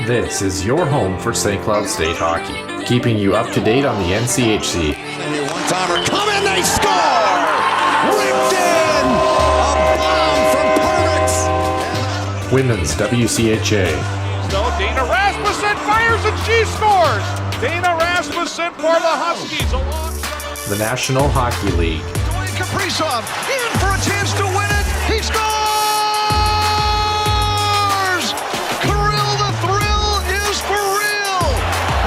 This is your home for St. Cloud State hockey, keeping you up to date on the NCHC. One-timer coming, they score! Ripped in! A bomb from Henrik! Women's WCHA. So Dana Rasmussen fires and she scores! Dana Rasmussen for the Huskies alongside The National Hockey League. Kaprizov in for a chance to win it! He scores! Kirill, the thrill is for real!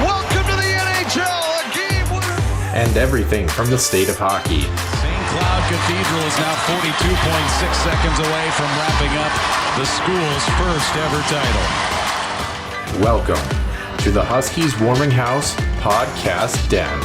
Welcome to the NHL, a game winner! And everything from the state of hockey. St. Cloud Cathedral is now 42.6 seconds away from wrapping up the school's first ever title. Welcome to the Huskies Warming House Podcast Den.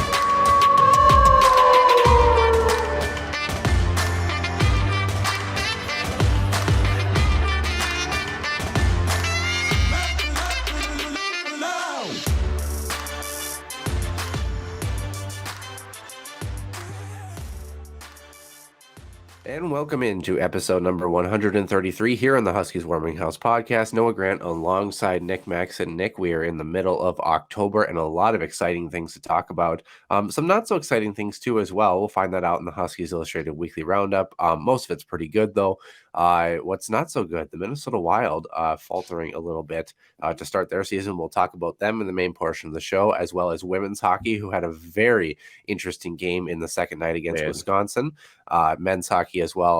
And welcome into episode number 133 here on the Huskies Warming House podcast. Noah Grant alongside Nick Max. And Nick, we are in the middle of October and a lot of exciting things to talk about. Some not so exciting things too as well. We'll find that out in the Huskies Illustrated Weekly Roundup. Most of it's pretty good though. What's not so good, the Minnesota Wild faltering a little bit to start their season. We'll talk about them in the main portion of the show, as well as women's hockey, who had a very interesting game in the second night against Wisconsin. Men's hockey as well.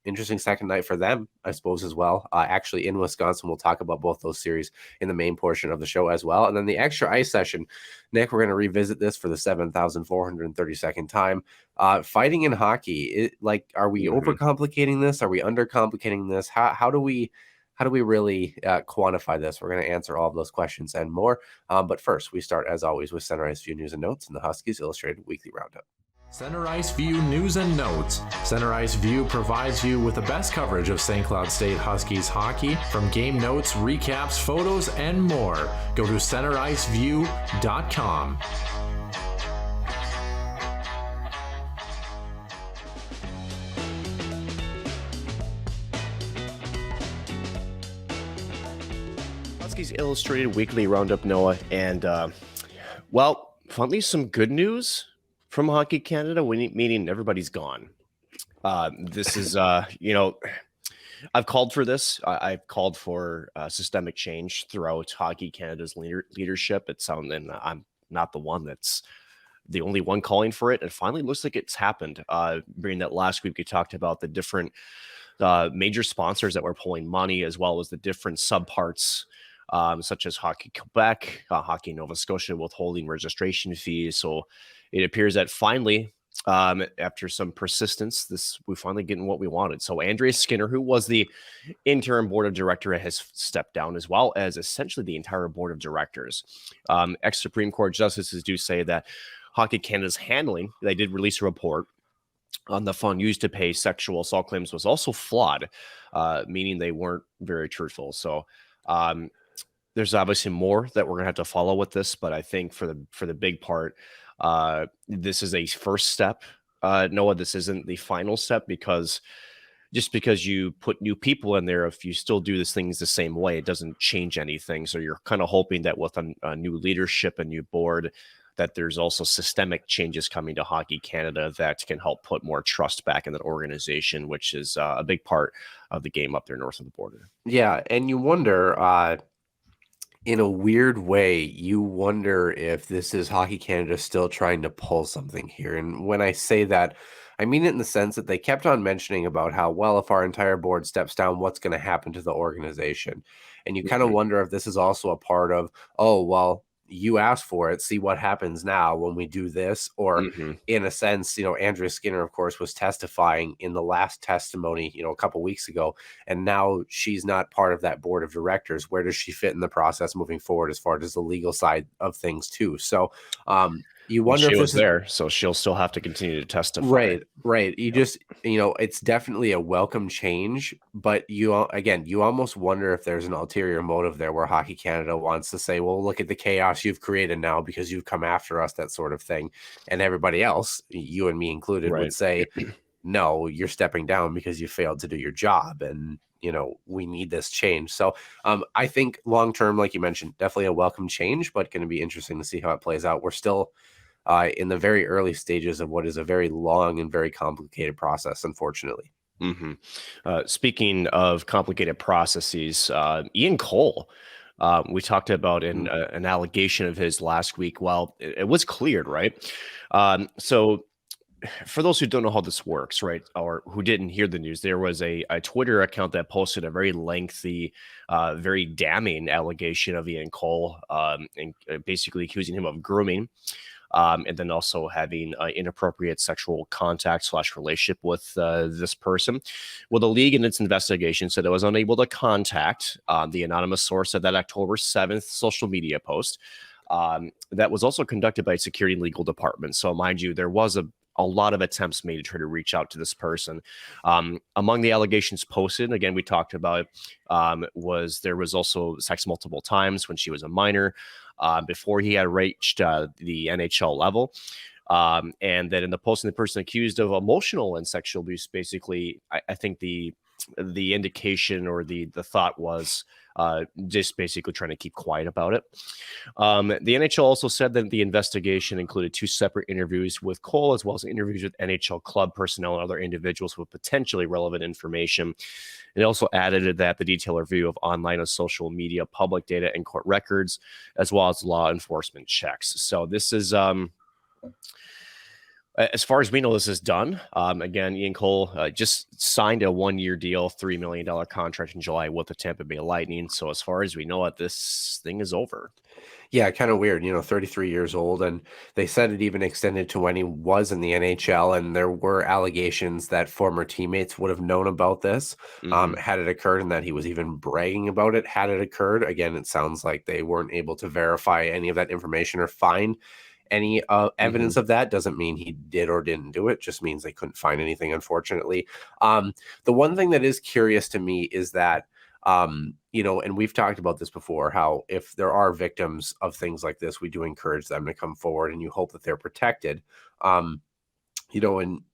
Interesting second night for them, I suppose, as well. Actually, in Wisconsin, we'll talk about both those series in the main portion of the show as well. And then the extra ice session, Nick, we're going to revisit this for the 7,432nd time. Fighting in hockey, are we overcomplicating this? Are we undercomplicating this? How do we really quantify this? We're going to answer all of those questions and more. But first, we start, as always, with Center Ice View News and Notes and the Huskies Illustrated Weekly Roundup. Center Ice View News and Notes. Center Ice View provides you with the best coverage of St. Cloud State Huskies hockey, from game notes, recaps, photos, and more. Go to centericeview.com. Huskies Illustrated Weekly Roundup, Noah, and finally some good news from Hockey Canada, meaning everybody's gone. This is, I've called for this. I've called for systemic change throughout Hockey Canada's leadership. And I'm not the only one calling for it. It finally looks like it's happened. During that last week, we talked about the different major sponsors that were pulling money, as well as the different subparts, such as Hockey Quebec, Hockey Nova Scotia withholding registration fees. So it appears that finally, after some persistence, we're finally getting what we wanted. So Andrea Skinner, who was the interim board of director, has stepped down, as well as essentially the entire board of directors. Ex-Supreme Court justices do say that Hockey Canada's handling, they did release a report on the fund used to pay sexual assault claims, was also flawed, meaning they weren't very truthful. So there's obviously more that we're going to have to follow with this, but I think for the big part, this is a first step. Noah, this isn't the final step, because just because you put new people in there, if you still do these things the same way, it doesn't change anything. So you're kind of hoping that with a new leadership, a new board, that there's also systemic changes coming to Hockey Canada that can help put more trust back in that organization, which is a big part of the game up there north of the border. Yeah, and you wonder, in a weird way, you wonder if this is Hockey Canada still trying to pull something here. And when I say that, I mean it in the sense that they kept on mentioning about how, well, if our entire board steps down, what's going to happen to the organization? And you kind of wonder if this is also a part of, oh, well, you asked for it, see what happens now when we do this. Or in a sense, Andrea Skinner, of course, was testifying in the last testimony, a couple weeks ago, and now she's not part of that board of directors. Where does she fit in the process moving forward as far as the legal side of things too? So you wonder she if was there, so she'll still have to continue to testify. Right. You just, it's definitely a welcome change, but you almost wonder if there's an ulterior motive there where Hockey Canada wants to say, well, look at the chaos you've created now because you've come after us, that sort of thing. And everybody else, you and me included, would say, no, you're stepping down because you failed to do your job. And we need this change. So I think long term, like you mentioned, definitely a welcome change, but going to be interesting to see how it plays out. We're still in the very early stages of what is a very long and very complicated process, unfortunately. Speaking of complicated processes, Ian Cole, we talked about an allegation of his last week. Well, it was cleared, right? So for those who don't know how this works, right, or who didn't hear the news, there was a Twitter account that posted a very lengthy, very damning allegation of Ian Cole, and basically accusing him of grooming. And then also having inappropriate sexual contact / relationship with this person. Well, the league in its investigation said it was unable to contact the anonymous source of that October 7th social media post that was also conducted by security and legal department. So mind you, there was a lot of attempts made to try to reach out to this person. Among the allegations posted, again, we talked about there was also sex multiple times when she was a minor, before he had reached the NHL level. And then in the posting, the person accused of emotional and sexual abuse, basically, I think the indication or the thought was just basically trying to keep quiet about it. The NHL also said that the investigation included 2 separate interviews with Cole, as well as interviews with NHL club personnel and other individuals with potentially relevant information. It also added that the detailed review of online and social media, public data, and court records, as well as law enforcement checks. So this is, as far as we know, this is done. Again, Ian Cole just signed a 1-year deal, $3 million contract in July with the Tampa Bay Lightning. So as far as we know it, this thing is over. Yeah, kind of weird, 33 years old. And they said it even extended to when he was in the NHL. And there were allegations that former teammates would have known about this had it occurred, and that he was even bragging about it had it occurred. Again, it sounds like they weren't able to verify any of that information or find any evidence of that. Doesn't mean he did or didn't do it, just means they couldn't find anything, unfortunately. The one thing that is curious to me is that and we've talked about this before, how if there are victims of things like this, we do encourage them to come forward, and you hope that they're protected. And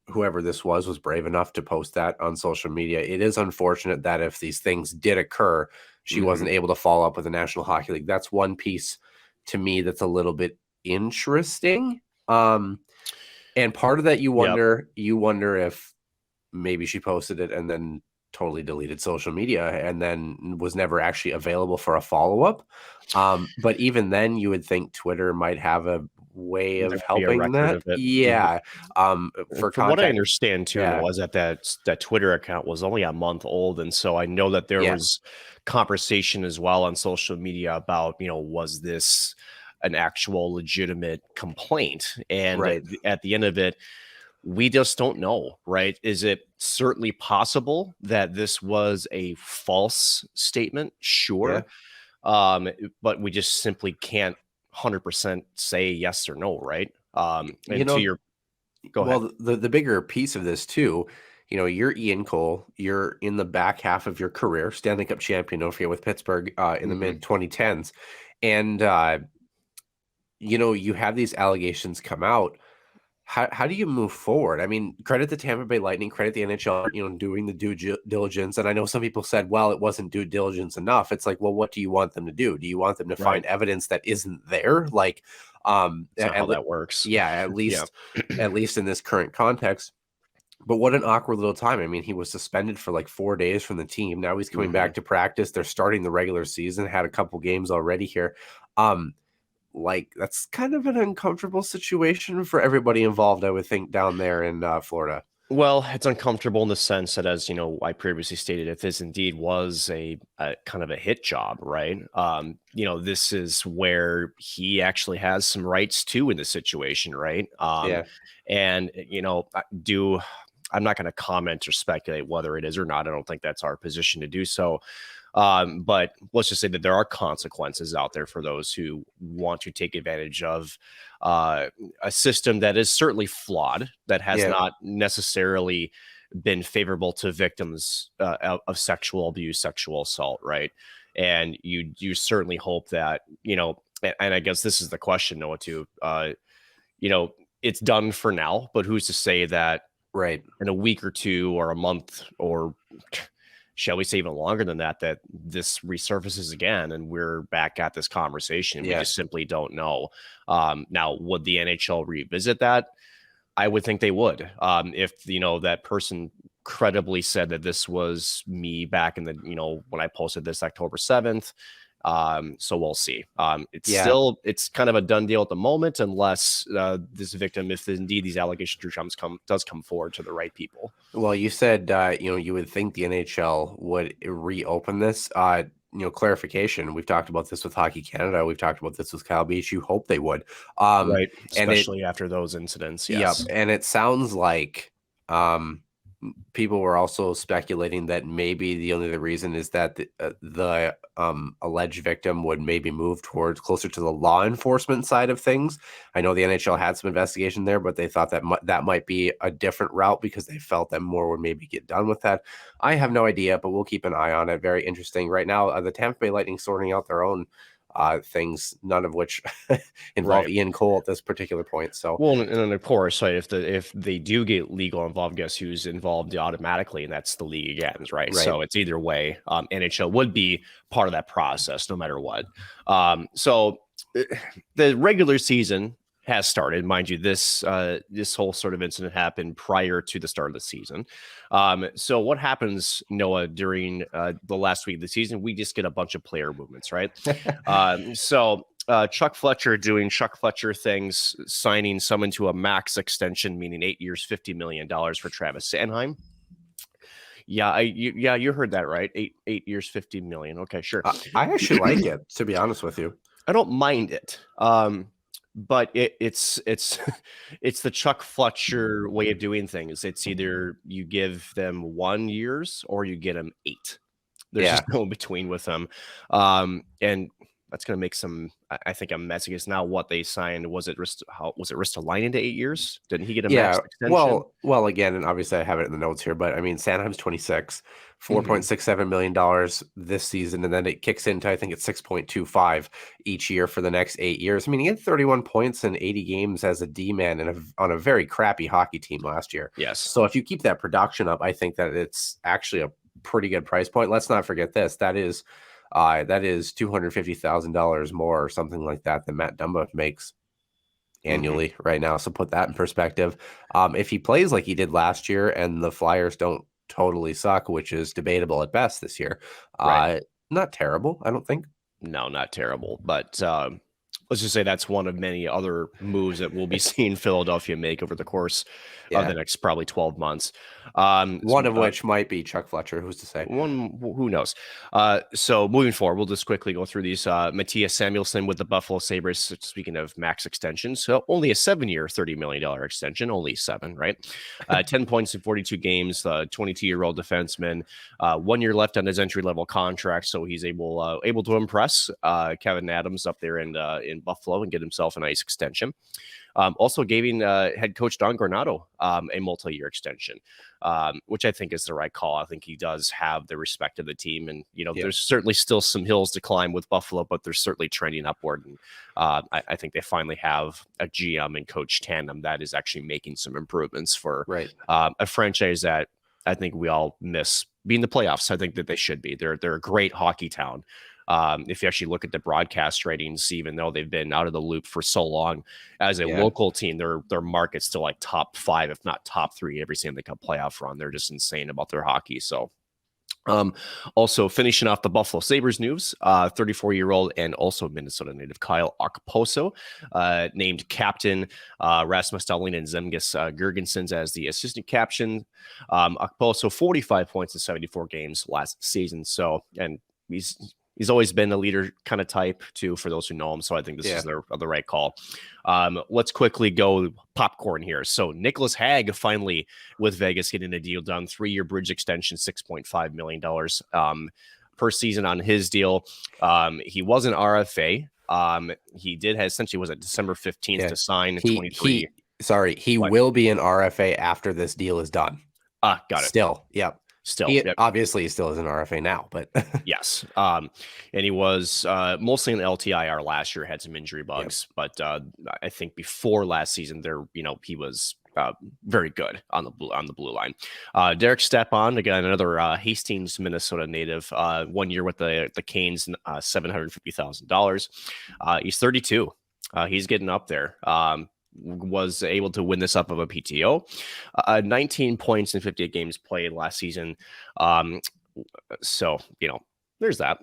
whoever this was brave enough to post that on social media. It is unfortunate that if these things did occur, she wasn't able to follow up with the National Hockey League. That's one piece to me that's a little bit interesting. And part of that, you wonder if maybe she posted it and then totally deleted social media and then was never actually available for a follow-up. But even then, you would think Twitter might have a way of helping that. Yeah. From what I understand too, was that Twitter account was only a month old. And so I know that there was conversation as well on social media about, was this an actual legitimate complaint? And at the end of it, we just don't know, right? Is it certainly possible that this was a false statement? Sure. But we just simply can't 100% say yes or no, right? Go ahead. Well, the bigger piece of this too, you're Ian Cole, you're in the back half of your career, Stanley Cup champion, don't forget, with Pittsburgh in the mid 2010s. And, you have these allegations come out. How do you move forward? I mean, credit the Tampa Bay Lightning, credit the NHL, doing the due diligence. And I know some people said, well, it wasn't due diligence enough. It's like, well, what do you want them to do? Do you want them to find evidence that isn't there? Like, how that works. Yeah, at least in this current context. But what an awkward little time. I mean, he was suspended for like 4 days from the team. Now he's coming back to practice. They're starting the regular season, had a couple games already here. That's kind of an uncomfortable situation for everybody involved, I would think, down there in Florida. Well, it's uncomfortable in the sense that, as I previously stated, if this indeed was a kind of a hit job, right? This is where he actually has some rights too in the situation, right? And I'm not going to comment or speculate whether it is or not. I don't think that's our position to do so. But let's just say that there are consequences out there for those who want to take advantage of a system that is certainly flawed, that has not necessarily been favorable to victims of sexual abuse, sexual assault, right? And you certainly hope that, and I guess this is the question, Noah, too, it's done for now, but who's to say that in a week or two or a month or shall we say even longer than that this resurfaces again and we're back at this conversation. We just simply don't know. Now, would the NHL revisit that? I would think they would. If, that person credibly said that this was me back in the, when I posted this October 7th. So we'll see. It's kind of a done deal at the moment, unless this victim, if indeed these allegations does come forward to the right people. Well, you said, you would think the NHL would reopen this. Clarification. We've talked about this with Hockey Canada. We've talked about this with Cal Beach. You hope they would. Right. Especially after those incidents. Yes. Yep. And it sounds like, people were also speculating that maybe the only reason is that the alleged victim would maybe move towards closer to the law enforcement side of things. I know the NHL had some investigation there, but they thought that that might be a different route because they felt that more would maybe get done with that. I have no idea, but we'll keep an eye on it. Very interesting. Right now, the Tampa Bay Lightning sorting out their own things, none of which involve Ian Cole at this particular point. So, well, and of course, right, if they do get legal involved, guess who's involved automatically, and that's the league again, right? So it's either way. NHL would be part of that process, no matter what. So the regular season has started, mind you. This whole sort of incident happened prior to the start of the season. So what happens, Noah, during the last week of the season? We just get a bunch of player movements, right? So Chuck Fletcher doing Chuck Fletcher things, signing someone to a max extension, meaning 8 years, $50 million for Travis Sanheim. Yeah, you heard that right. 8 years, $50 million. Okay, sure. I actually like it, to be honest with you. I don't mind it. But it's the Chuck Fletcher way of doing things. It's either you give them 1 year or you get them 8. There's just no in between with them. And that's going to make I think, a mess. Because now what they signed, was it Ristolainen to 8 years? Didn't he get a max extension? Well, again, and obviously I have it in the notes here, but I mean, Sanheim's 26, $4.67 million this season, and then it kicks into, I think it's 6.25 each year for the next 8 years. I mean, he had 31 points in 80 games as a D-man on a very crappy hockey team last year. Yes. So if you keep that production up, I think that it's actually a pretty good price point. Let's not forget this. That is $250,000 more or something like that than Matt Dumba makes annually right now. So put that in perspective. If he plays like he did last year and the Flyers don't totally suck, which is debatable at best this year, not terrible, I don't think. No, not terrible. But let's just say that's one of many other moves that we'll be seeing Philadelphia make over the course of the next probably 12 months. One of which might be Chuck Fletcher. Who's to say? Who knows? So moving forward, we'll just quickly go through these. Matthias Samuelsson with the Buffalo Sabres. Speaking of max extensions, so only a 7-year, $30 million extension. Only 7, right? 10 points in 42 games. 22-year-old defenseman. 1 year left on his entry-level contract, so he's able to impress Kevin Adams up there in Buffalo and get himself a nice extension. Also giving head coach Don Granato a multi-year extension, which I think is the right call. I think he does have the respect of the team. And, there's certainly still some hills to climb with Buffalo, but they're certainly trending upward. And I think they finally have a GM and coach tandem that is actually making some improvements for a franchise that I think we all miss being the playoffs. I think that they should be. They're a great hockey town. If you actually look at the broadcast ratings, even though they've been out of the loop for so long as a local team, their market's still like top 5, if not top 3, every Stanley Cup playoff run. They're just insane about their hockey. So also finishing off the Buffalo Sabres news, 34-year-old and also Minnesota native Kyle Okposo named captain, Rasmus Dahlin and Zemgus Girgensons as the assistant captain. Okposo 45 points in 74 games last season. So, and he's always been a leader kind of type too, for those who know him. So I think this is the right call. Let's quickly go popcorn here. So Nicholas Hag finally with Vegas getting a deal done, 3-year bridge extension, $6.5 million per season on his deal. He was an RFA. He did have essentially was it December 15th to sign 23. He will be an RFA after this deal is done. Got it. Still, yep. Obviously, he still is an RFA now, but yes. And he was mostly in the LTIR last year, had some injury bugs, but I think before last season, he was very good on the blue line. Derek Stepan, again, another Hastings, Minnesota native, 1 year with the Canes, $750,000. He's 32. He's getting up there. Was able to win this up of a PTO. 19 points in 58 games played last season. So, there's that.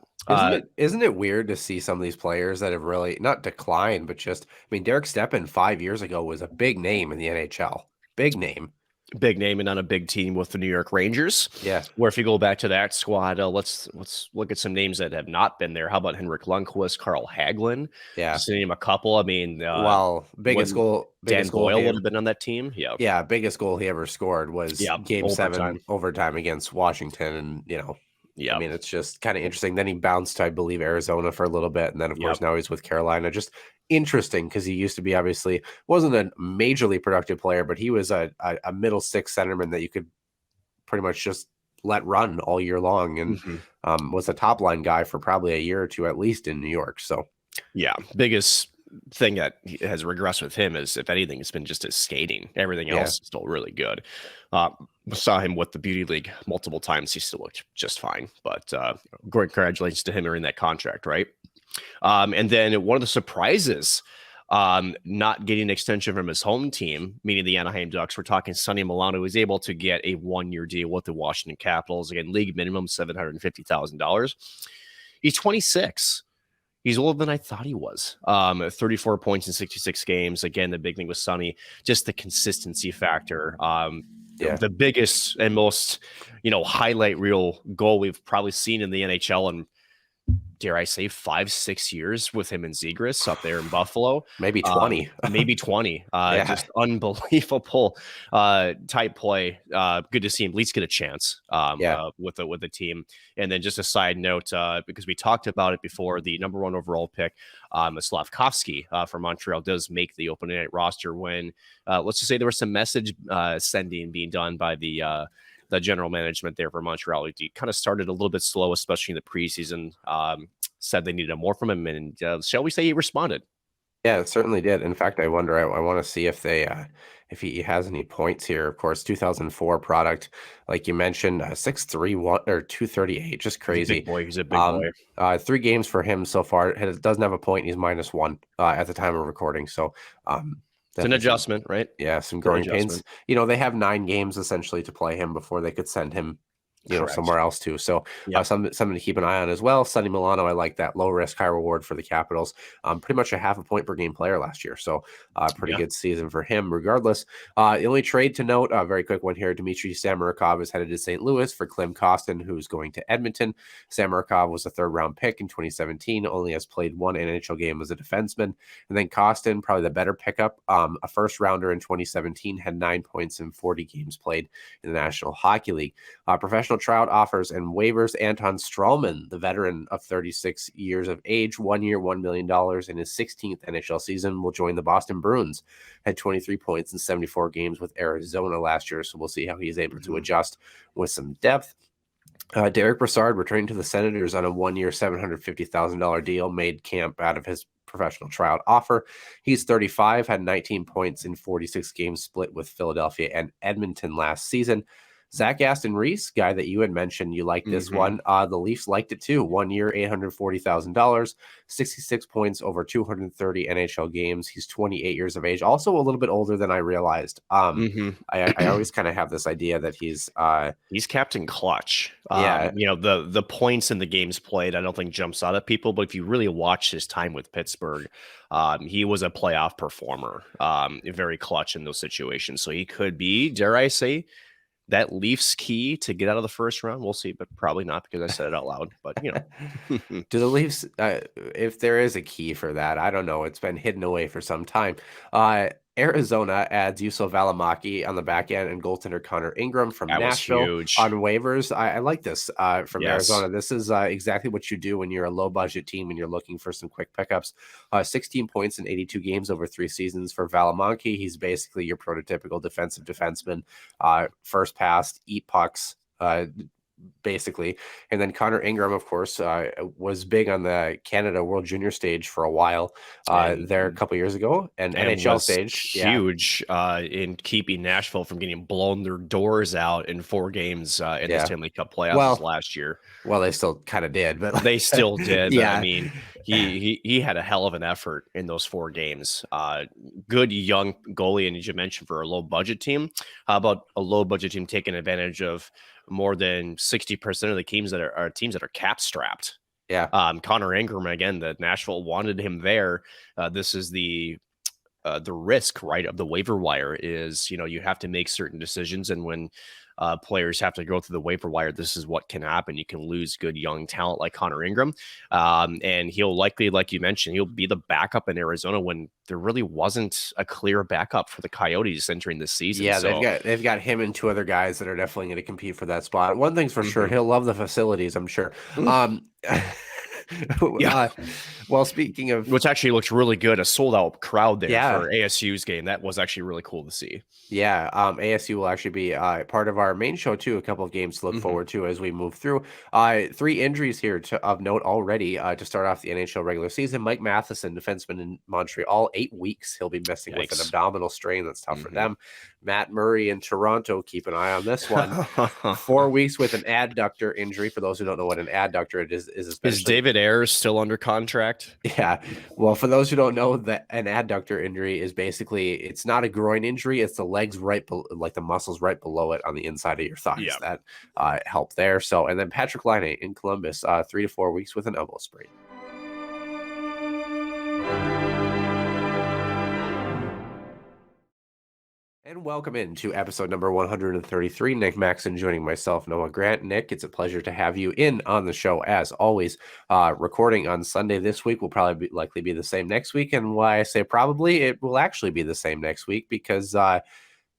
Isn't it weird to see some of these players that have really not declined, but just, Derek Stepan 5 years ago was a big name in the NHL. Big name and on a big team with the New York Rangers. Yeah. Where if you go back to that squad, let's look at some names that have not been there. How about Henrik Lundqus, Carl Haglin? Yeah. Just to name a couple. Biggest goal Coyle would have been on that team. Yeah. Yeah. Biggest goal he ever scored was game overtime. 7 overtime against Washington. And, yeah, it's just kind of interesting. Then he bounced to, I believe, Arizona for a little bit. And then, of course, now he's with Carolina. Just interesting because he used to be, obviously, wasn't a majorly productive player, but he was a middle six centerman that you could pretty much just let run all year long and was a top line guy for probably a year or two, at least in New York. So, yeah, biggest thing that has regressed with him is, if anything, it's been just his skating. Everything else is still really good. Saw him with the Beauty League multiple times. He still looked just fine, but great congratulations to him earning that contract, right? And then one of the surprises, not getting an extension from his home team, meaning the Anaheim Ducks. We're talking Sonny Milano, who was able to get a 1-year deal with the Washington Capitals. Again, league minimum $750,000. He's 26. He's older than I thought he was. 34 points in 66 games. Again, the big thing with Sonny, just the consistency factor. The biggest and most, highlight reel goal we've probably seen in the NHL in, dare I say, 5-6 years with him and Zegras up there in Buffalo. Maybe 20. Just unbelievable type play. Good to see him at least get a chance with the team. And then just a side note, because we talked about it before, the number 1 overall pick, Slavkovsky from Montreal, does make the opening night roster when, let's just say there was some message sending being done by the general management there for Montreal. He kind of started a little bit slow, especially in the preseason. Said they needed more from him, and shall we say he responded? Yeah, it certainly did. In fact, I wonder. I want to see if they, if he has any points here. Of course, 2004 product, like you mentioned, 6'3", 238, just crazy. He's a big boy. 3 games for him so far. Doesn't have a point. He's -1 at the time of recording. So, it's an adjustment, right? Yeah, some growing pains. They have 9 games essentially to play him before they could send him, somewhere else too. So something to keep an eye on as well. Sonny Milano, I like that. Low risk, high reward for the Capitals. Pretty much a half a point per game player last year. So pretty good season for him regardless. The only trade to note, a very quick one here. Dmitry Samarikov is headed to St. Louis for Klim Kostin, who's going to Edmonton. Samarikov was a 3rd-round pick in 2017, only has played 1 NHL game as a defenseman. And then Kostin, probably the better pickup, a 1st-rounder in 2017, had 9 points in 40 games played in the National Hockey League. Professional tryout offers and waivers. Anton Stralman, the veteran of 36 years of age, 1 year, $1 million in his 16th NHL season, will join the Boston Bruins. Had 23 points in 74 games with Arizona last year, so we'll see how he's able to adjust with some depth. Derek Brassard returning to the Senators on a 1-year, $750,000 deal, made camp out of his professional tryout offer. He's 35, had 19 points in 46 games split with Philadelphia and Edmonton last season. Zach Aston Reese, guy that you had mentioned, you liked this one. The Leafs liked it too. 1 year, $840,000, 66 points over 230 NHL games. He's 28 years of age, also a little bit older than I realized. I always kind of have this idea that he's Captain Clutch. The points in the games played, I don't think jumps out at people, but if you really watch his time with Pittsburgh, he was a playoff performer, very clutch in those situations. So he could be, dare I say, that Leafs key to get out of the 1st round. We'll see, but probably not because I said it out loud. But, do the Leafs, if there is a key for that, I don't know. It's been hidden away for some time. Arizona adds Juuso Valimaki on the back end and goaltender Conor Ingram from Nashville on waivers. I like this from Arizona. This is exactly what you do when you're a low budget team and you're looking for some quick pickups. 16 points in 82 games over 3 seasons for Valimaki. He's basically your prototypical defensive defenseman. First pass, eat pucks, basically. And then Conor Ingram, of course, was big on the Canada World Junior stage for a while there a couple years ago, and NHL stage. Huge in keeping Nashville from getting blown their doors out in 4 games in the Stanley Cup playoffs last year. Well, they still kind of did, but they still did. Yeah. But, I mean, he had a hell of an effort in those 4 games. Good young goalie, and as you mentioned, for a low budget team. How about a low budget team taking advantage of more than 60% of the teams that are cap strapped? Yeah. Conor Ingram, again, that Nashville wanted him there. This is the risk, right, of the waiver wire is, you have to make certain decisions. And when players have to go through the waiver wire, this is what can happen. You can lose good young talent like Conor Ingram. And he'll likely, like you mentioned, he'll be the backup in Arizona when there really wasn't a clear backup for the Coyotes entering this season. Yeah, so, they've got him and 2 other guys that are definitely going to compete for that spot. One thing's for sure, he'll love the facilities, I'm sure. Well, speaking of, which actually looks really good, a sold out crowd there for ASU's game. That was actually really cool to see. Yeah, ASU will actually be part of our main show too. A couple of games to look forward to as we move through. 3 injuries here of note already to start off the NHL regular season. Mike Matheson, defenseman in Montreal, 8 weeks he'll be missing with an abdominal strain. That's tough for them. Matt Murray in Toronto, keep an eye on this one. 4 weeks with an adductor injury. For those who don't know what an adductor is David Ayers still under contract? Yeah. Well, for those who don't know, that an adductor injury is basically, it's not a groin injury. It's the legs like the muscles right below it on the inside of your thighs that help there. So, and then Patrick Laine in Columbus, 3 to 4 weeks with an elbow sprain. And welcome into episode number 133. Nick Maxon joining myself, Noah Grant. Nick, it's a pleasure to have you in on the show as always. Recording on Sunday this week will probably likely be the same next week. And why I say probably, it will actually be the same next week because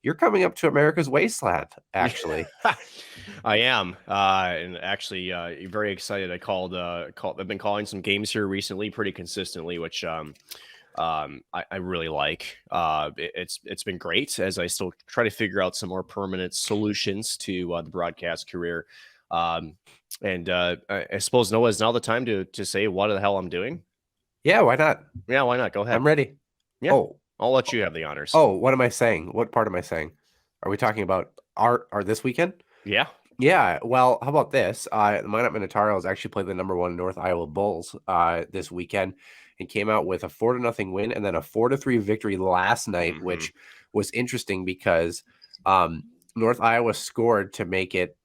you're coming up to America's Wasteland, actually. I am. And actually very excited. I've been calling some games here recently pretty consistently, which I really like. It's been great as I still try to figure out some more permanent solutions to the broadcast career. I suppose, Noah, is now the time to say what the hell I'm doing. Yeah, why not? Yeah, why not? Go ahead. I'm ready. Yeah. Oh, I'll let you have the honors. Oh, what am I saying? What part am I saying? Are we talking about our this weekend? Yeah. Yeah. Well, how about this? The Minot Minotaurs actually played the #1 North Iowa Bulls this weekend and came out with a 4-0 win and then a 4-3 victory last night, which was interesting because North Iowa scored to make it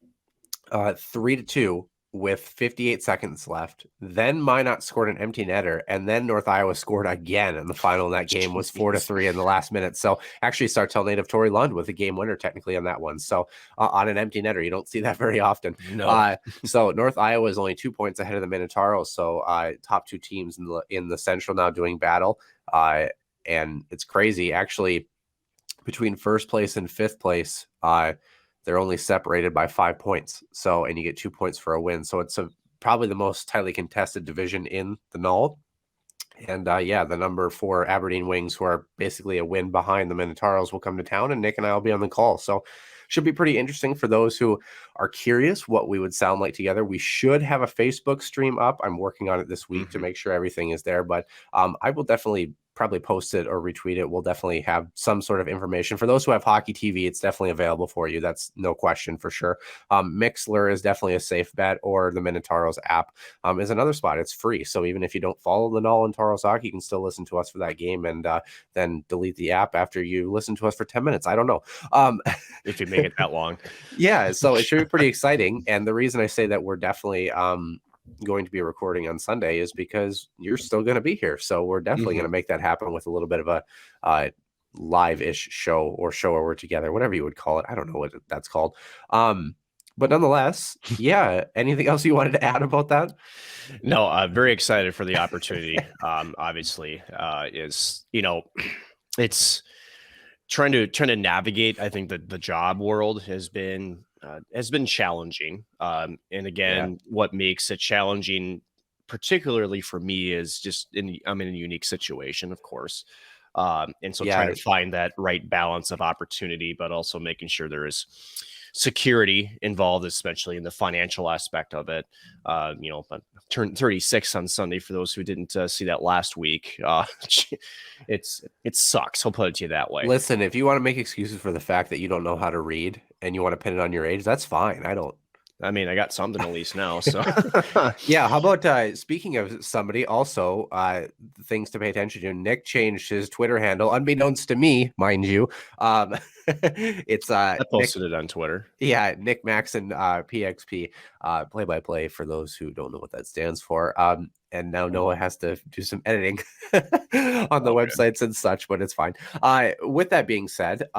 3-2 with 58 seconds left. Then Minot scored an empty netter, and then North Iowa scored again, and the final in that game was 4-3 in the last minute. So actually Sartell native Tori Lund with a game winner technically on that one. So on an empty netter, you don't see that very often. No. So North Iowa is only 2 points ahead of the Minotauros. So top 2 teams in the Central now doing battle. And it's crazy. Actually, between first place and fifth place, they're only separated by 5 points. So, and you get 2 points for a win. So it's probably the most tightly contested division in the Null. And the number 4 Aberdeen Wings, who are basically a win behind the Minotauros, will come to town, and Nick and I will be on the call. So should be pretty interesting for those who are curious what we would sound like together. We should have a Facebook stream up. I'm working on it this week to make sure everything is there, but I will definitely probably post it or retweet it. We'll definitely have some sort of information. For those who have Hockey TV, it's definitely available for you. That's no question for sure. Mixler is definitely a safe bet, or the Minotauros app is another spot. It's free. So even if you don't follow the Null and Tauros hockey, you can still listen to us for that game and then delete the app after you listen to us for 10 minutes. I don't know. If you make it that long. Yeah. So it should be pretty exciting. And the reason I say that we're definitely going to be recording on Sunday is because you're still going to be here. So we're definitely going to make that happen with a little bit of a live-ish show, or show where we're together, whatever you would call it. I don't know what that's called. But nonetheless, yeah. Anything else you wanted to add about that? No, I'm very excited for the opportunity. Obviously, it's trying to navigate. I think that the job world has been challenging. And again, what makes it challenging, particularly for me, is just I'm in a unique situation, of course. And so trying to find that right balance of opportunity, but also making sure there is security involved, especially in the financial aspect of it. But turned 36 on Sunday for those who didn't see that last week. It sucks. I'll put it to you that way. Listen, if you want to make excuses for the fact that you don't know how to read and you want to pin it on your age, that's fine. I got something at least now. So yeah. How about speaking of somebody also, things to pay attention to. Nick changed his Twitter handle, unbeknownst to me, mind you. It's I posted it on Twitter. Yeah, Nick Maxon, PXP, play-by-play for those who don't know what that stands for. And now Noah has to do some editing on the websites and such, but it's fine. With that being said,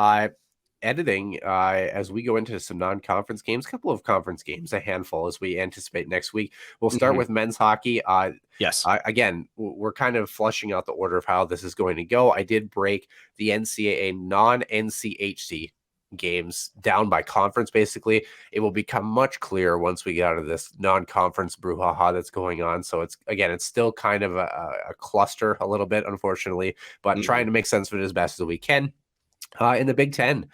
editing as we go into some non-conference games, a couple of conference games, a handful as we anticipate next week. We'll start with men's hockey. Yes. Again, we're kind of flushing out the order of how this is going to go. I did break the NCAA non-NCHC games down by conference. Basically, it will become much clearer once we get out of this non-conference brouhaha that's going on. So it's still kind of a cluster a little bit, unfortunately, but trying to make sense of it as best as we can. In the Big Ten,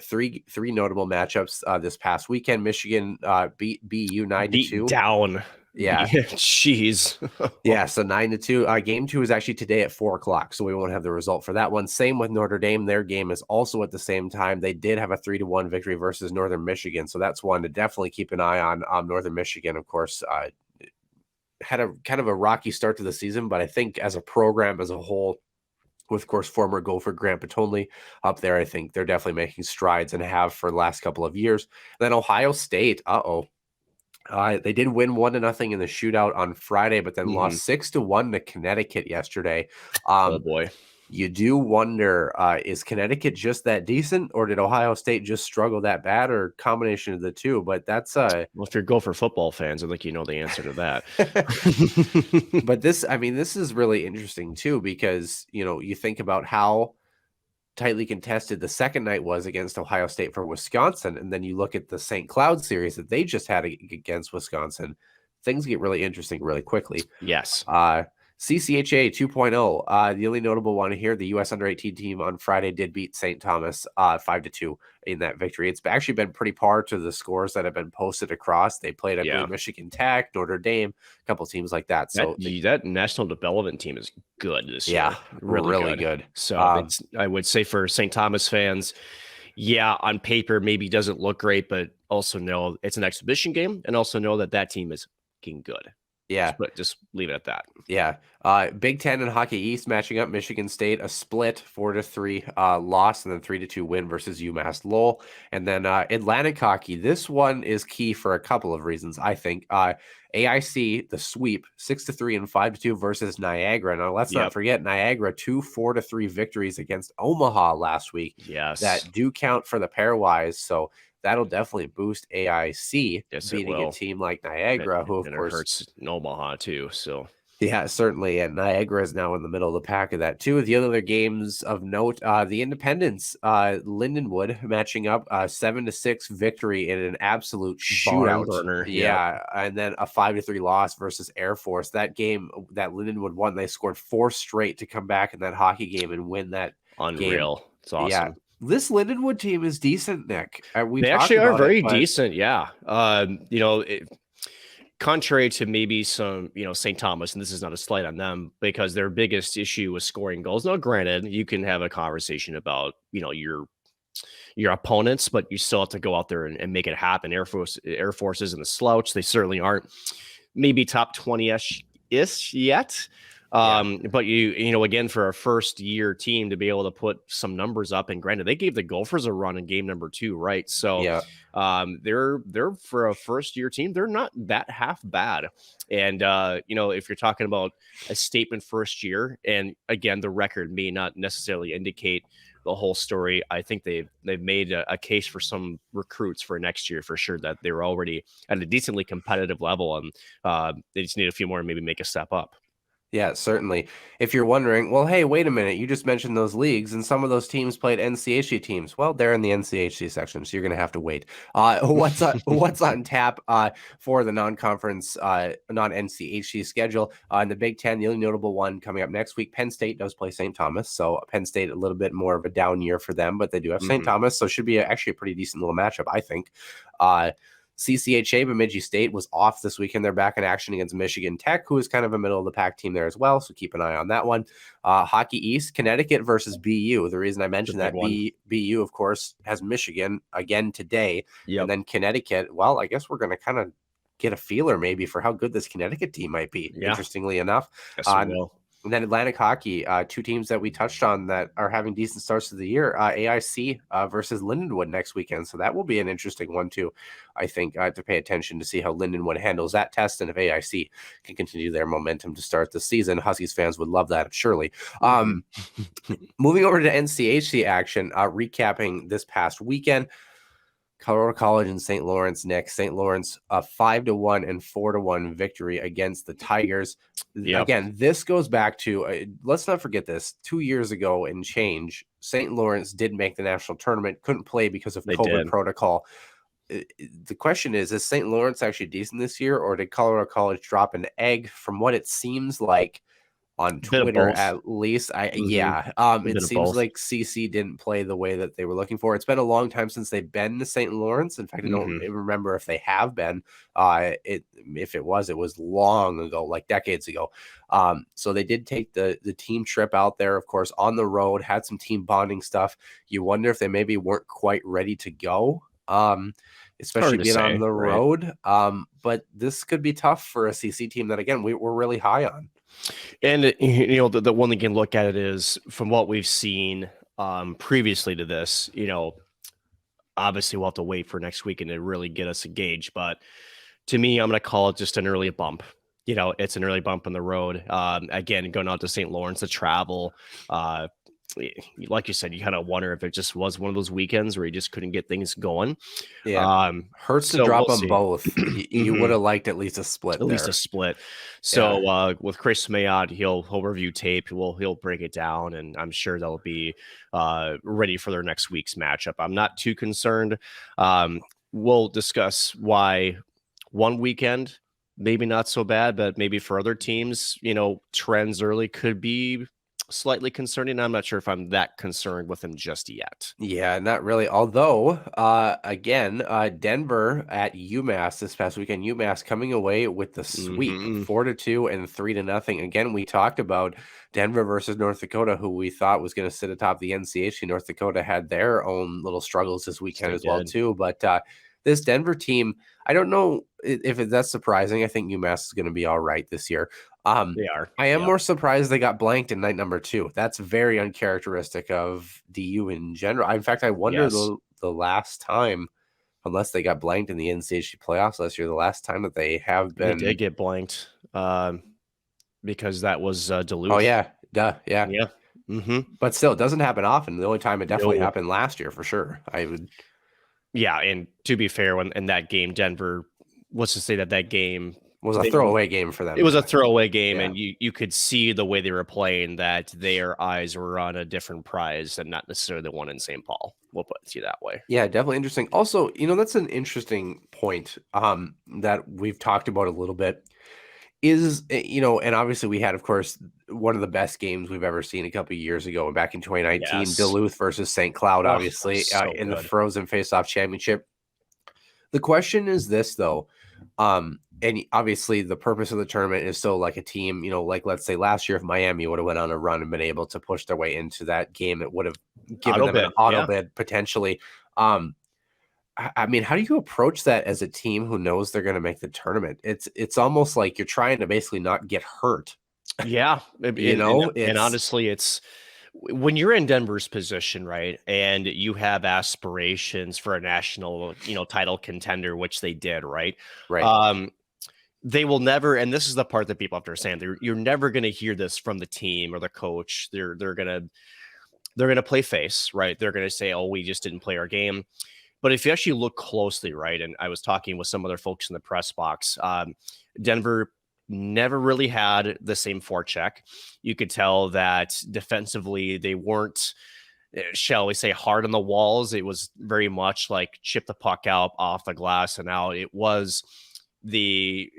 three notable matchups this past weekend. Michigan beat BU 9-2. Down. Yeah. Jeez. Yeah, so 9-2. Game 2 is actually today at 4:00, so we won't have the result for that one. Same with Notre Dame. Their game is also at the same time. They did have a 3-1 victory versus Northern Michigan, so that's one to definitely keep an eye on. Northern Michigan, of course, had a kind of a rocky start to the season, but I think as a program as a whole, with, of course, former Gopher Grant Patonley up there, I think they're definitely making strides and have for the last couple of years. Then Ohio State, they did win 1-0 in the shootout on Friday, but then lost 6-1 to Connecticut yesterday. Oh boy. You do wonder, is Connecticut just that decent, or did Ohio State just struggle that bad, or a combination of the two? But that's well, if you're Gopher football fans, I think you know the answer to that. But this is really interesting too, because you think about how tightly contested the second night was against Ohio State for Wisconsin, and then you look at the St. Cloud series that they just had against Wisconsin. Things get really interesting really quickly. Yes. CCHA 2.0. The only notable one here, the U.S. under-18 team on Friday did beat St. Thomas 5-2 in that victory. It's actually been pretty par to the scores that have been posted across. They played, I believe, Michigan Tech, Notre Dame, a couple teams like that. So that national development team is good this year. Yeah, really good. So I would say for St. Thomas fans, on paper maybe doesn't look great, but also know it's an exhibition game, and also know that team is fucking good. Yeah. But just leave it at that. Yeah. Big Ten and Hockey East matching up. Michigan State, a split 4-3 loss, and then 3-2 win versus UMass Lowell. And then Atlantic Hockey. This one is key for a couple of reasons, I think. AIC, the sweep, 6-3 and 5-2 versus Niagara. Now, let's not forget Niagara, 2 4-3 victories against Omaha last week. Yes. That do count for the pairwise. So that'll definitely boost AIC, beating a team like Niagara, who, of course, hurts Omaha too. So yeah, certainly. And Niagara is now in the middle of the pack of that too. The other games of note, the Independents, Lindenwood matching up 7-6 victory in an absolute shootout. Burner. Yeah, and then a 5-3 loss versus Air Force. That game that Lindenwood won, they scored 4 straight to come back in that hockey game and win that. Unreal. Game. It's awesome. Yeah. This Lindenwood team is decent, Nick. They actually are very decent. Yeah. Contrary to maybe some, St. Thomas, and this is not a slight on them, because their biggest issue was scoring goals. Now, granted, you can have a conversation about, your opponents, but you still have to go out there and make it happen. Air Force isn't a slouch. They certainly aren't maybe top 20-ish yet. But again, for a first year team to be able to put some numbers up, and granted, they gave the Gophers a run in game number 2, right? So they're for a first year team, they're not that half bad. And if you're talking about a statement first year, and again, the record may not necessarily indicate the whole story, I think they've made a case for some recruits for next year for sure, that they're already at a decently competitive level, and they just need a few more to maybe make a step up. Yeah, certainly. If you're wondering, well, hey, wait a minute, you just mentioned those leagues, and some of those teams played NCHC teams. Well, they're in the NCHC section, so you're going to have to wait. What's on tap for the non-conference, non-NCHC schedule? In the Big Ten, the only notable one coming up next week, Penn State does play St. Thomas, so Penn State a little bit more of a down year for them, but they do have St. Thomas, so it should be actually a pretty decent little matchup, I think. CCHA, Bemidji State was off this weekend. They're back in action against Michigan Tech, who is kind of a middle of the pack team there as well. So keep an eye on that one. Hockey East, Connecticut versus BU. The reason I mentioned that BU, of course, has Michigan again today. Yep. And then Connecticut, well, I guess we're going to kind of get a feeler maybe for how good this Connecticut team might be, interestingly enough. Yes, we will. And then Atlantic Hockey, two teams that we touched on that are having decent starts to the year, AIC versus Lindenwood next weekend. So that will be an interesting one too, I think, to pay attention to see how Lindenwood handles that test and if AIC can continue their momentum to start the season. Huskies fans would love that, surely. Moving over to NCHC action, recapping this past weekend. Colorado College and St. Lawrence, Nick. St. Lawrence, a 5-1 and 4-1 victory against the Tigers. Yep. Again, this goes back to, let's not forget this, 2 years ago and change, St. Lawrence did make the national tournament, couldn't play because of COVID protocol. The question is St. Lawrence actually decent this year, or did Colorado College drop an egg? From what it seems like, on Twitter, at least. It seems like CC didn't play the way that they were looking for. It's been a long time since they've been to St. Lawrence. In fact, I don't even remember if they have been. If it was long ago, like decades ago. So they did take the team trip out there, of course, on the road, had some team bonding stuff. You wonder if they maybe weren't quite ready to go. Especially being on the road. But this could be tough for a CC team that, again, we're really high on. And, the one thing you can look at it is from what we've seen previously to this, obviously we'll have to wait for next weekend to really get us a gauge. But to me, I'm going to call it just an early bump. It's an early bump on the road. Again, going out to St. Lawrence to travel. Like you said, you kind of wonder if it just was one of those weekends where you just couldn't get things going. Yeah, hurts to drop them both. You would have liked at least a split. So with Chris Mayotte, he'll review tape. He'll break it down, and I'm sure they'll be ready for their next week's matchup. I'm not too concerned. We'll discuss why one weekend maybe not so bad, but maybe for other teams, trends early could be slightly concerning. I'm not sure if I'm that concerned with him just yet. Yeah, not really. Although, again, Denver at UMass this past weekend. UMass coming away with the sweep, 4-2 and 3-0. Again, we talked about Denver versus North Dakota, who we thought was going to sit atop the NCHC. North Dakota had their own little struggles this weekend well too. But this Denver team, I don't know if that's surprising. I think UMass is going to be all right this year. They are. I am more surprised they got blanked in night number 2. That's very uncharacteristic of DU in general. In fact, I wonder the last time, unless they got blanked in the NCHC playoffs last year, the last time that they have been. They did get blanked because that was Duluth. Oh, yeah. Duh. Yeah. Yeah. But still, it doesn't happen often. The only time it definitely happened last year for sure. Yeah. And to be fair, in that game, Denver, let's just say that game was a throwaway game for them. It was a throwaway game, and you could see the way they were playing that their eyes were on a different prize and not necessarily the one in St. Paul. We'll put it that way. Yeah, definitely interesting. Also, that's an interesting point that we've talked about a little bit is, and obviously we had, of course, one of the best games we've ever seen a couple of years ago back in 2019, Duluth versus St. Cloud, obviously, in the Frozen Face-Off Championship. The question is this, though. And obviously the purpose of the tournament is so like a team, like let's say last year if Miami would have went on a run and been able to push their way into that game, it would have given them an auto bid potentially. I mean, how do you approach that as a team who knows they're going to make the tournament? It's almost like you're trying to basically not get hurt. Yeah. And honestly, it's when you're in Denver's position, right, and you have aspirations for a national, title contender, which they did, right? They will never, and this is the part that people have to understand. You're never going to hear this from the team or the coach. They're gonna play face, right? They're gonna say, "Oh, we just didn't play our game." But if you actually look closely, right, and I was talking with some other folks in the press box, Denver never really had the same forecheck. You could tell that defensively they weren't, shall we say, hard on the walls. It was very much like chip the puck out off the glass and out. It was the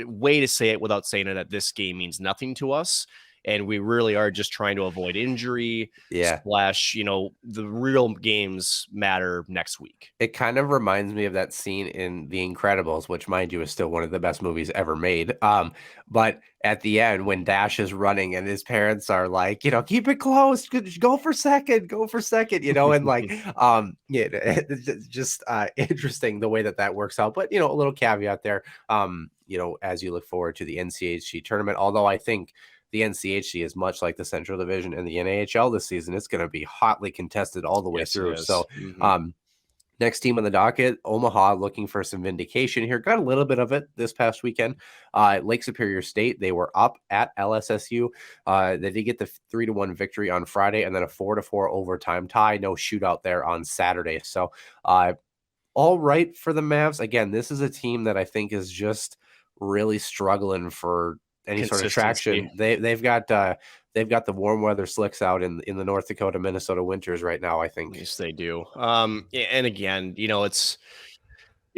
way to say it without saying it, that this game means nothing to us. And we really are just trying to avoid injury. Yeah. The real games matter next week. It kind of reminds me of that scene in The Incredibles, which, mind you, is still one of the best movies ever made. But at the end, when Dash is running and his parents are like, keep it close, go for second, and like, it's just interesting the way that works out. But, a little caveat there, as you look forward to the NCHC tournament, although I think the NCHC is much like the Central Division and the NHL this season. It's going to be hotly contested all the way through. So, next team on the docket, Omaha, looking for some vindication here. Got a little bit of it this past weekend. Lake Superior State, they were up at LSSU. They did get the 3-1 victory on Friday, and then a 4-4 overtime tie. No shootout there on Saturday. So, all right for the Mavs. Again, this is a team that I think is just really struggling for any sort of traction. They've got the warm weather slicks out in the North Dakota, Minnesota winters right now, I think. Yes, they do. And again, it's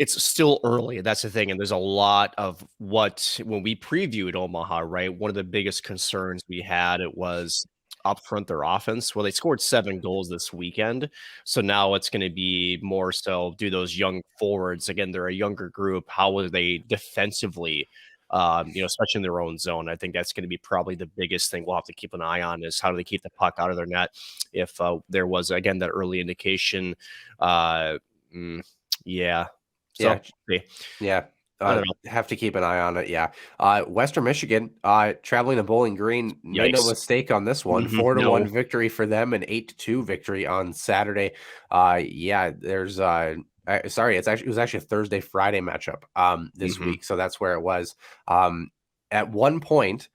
still early. That's the thing. And there's a lot of when we previewed Omaha, right? One of the biggest concerns we had, it was up front, their offense. Well, they scored 7 goals this weekend. So now it's going to be more so do those young forwards. Again, they're a younger group. How will they defensively, especially in their own zone? I think that's going to be probably the biggest thing we'll have to keep an eye on, is how do they keep the puck out of their net? If there was, again, that early indication. Yeah. Have to keep an eye on it. Yeah. Western Michigan, traveling to Bowling Green. Made no mistake on this one. 4-1 victory for them, and 8-2 victory on Saturday. There's it was actually a Thursday Friday matchup this week, so that's where it was. At one point,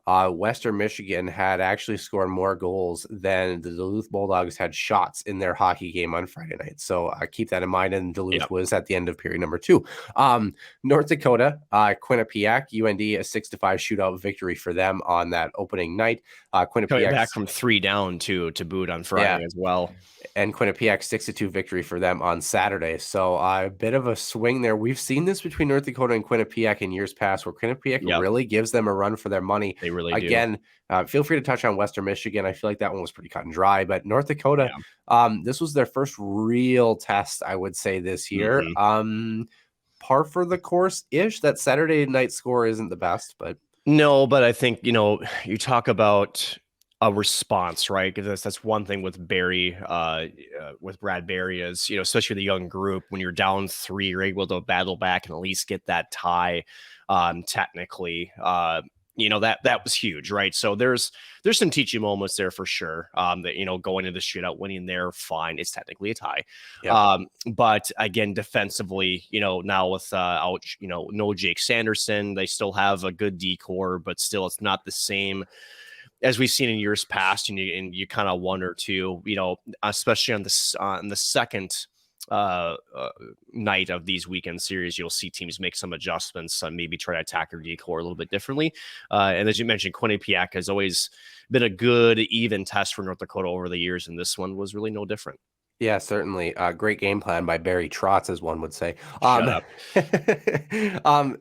Western Michigan had actually scored more goals than the Duluth Bulldogs had shots in their hockey game on Friday night. So keep that in mind. And Duluth was at the end of period number 2. North Dakota, Quinnipiac, UND, a 6-5 shootout victory for them on that opening night. Quinnipiac back from 3 down to boot on Friday as well. And Quinnipiac 6-2 victory for them on Saturday. So a bit of a swing there. We've seen this between North Dakota and Quinnipiac in years past, where Quinnipiac really gives them a run for their money. They really do. Again, feel free to touch on Western Michigan. I feel like that one was pretty cut and dry. But North Dakota, this was their first real test, I would say, this year. Par for the course-ish. That Saturday night score isn't the best, but no. But I think you talk about a response, right? Because that's one thing with Barry, with Brad Barry, is especially the young group, when you're down 3, you're able to battle back and at least get that tie. Technically, that was huge, right? So there's some teaching moments there for sure. That going into the shootout, winning there, fine, it's technically a tie. But again, defensively, now with no Jake Sanderson, they still have a good D-core, but still it's not the same as we've seen in years past, and you kind of wonder too, especially on the second night of these weekend series, you'll see teams make some adjustments, maybe try to attack their D-core a little bit differently. And as you mentioned, Quinnipiac has always been a good, even test for North Dakota over the years, and this one was really no different. Yeah, certainly. Great game plan by Barry Trotz, as one would say.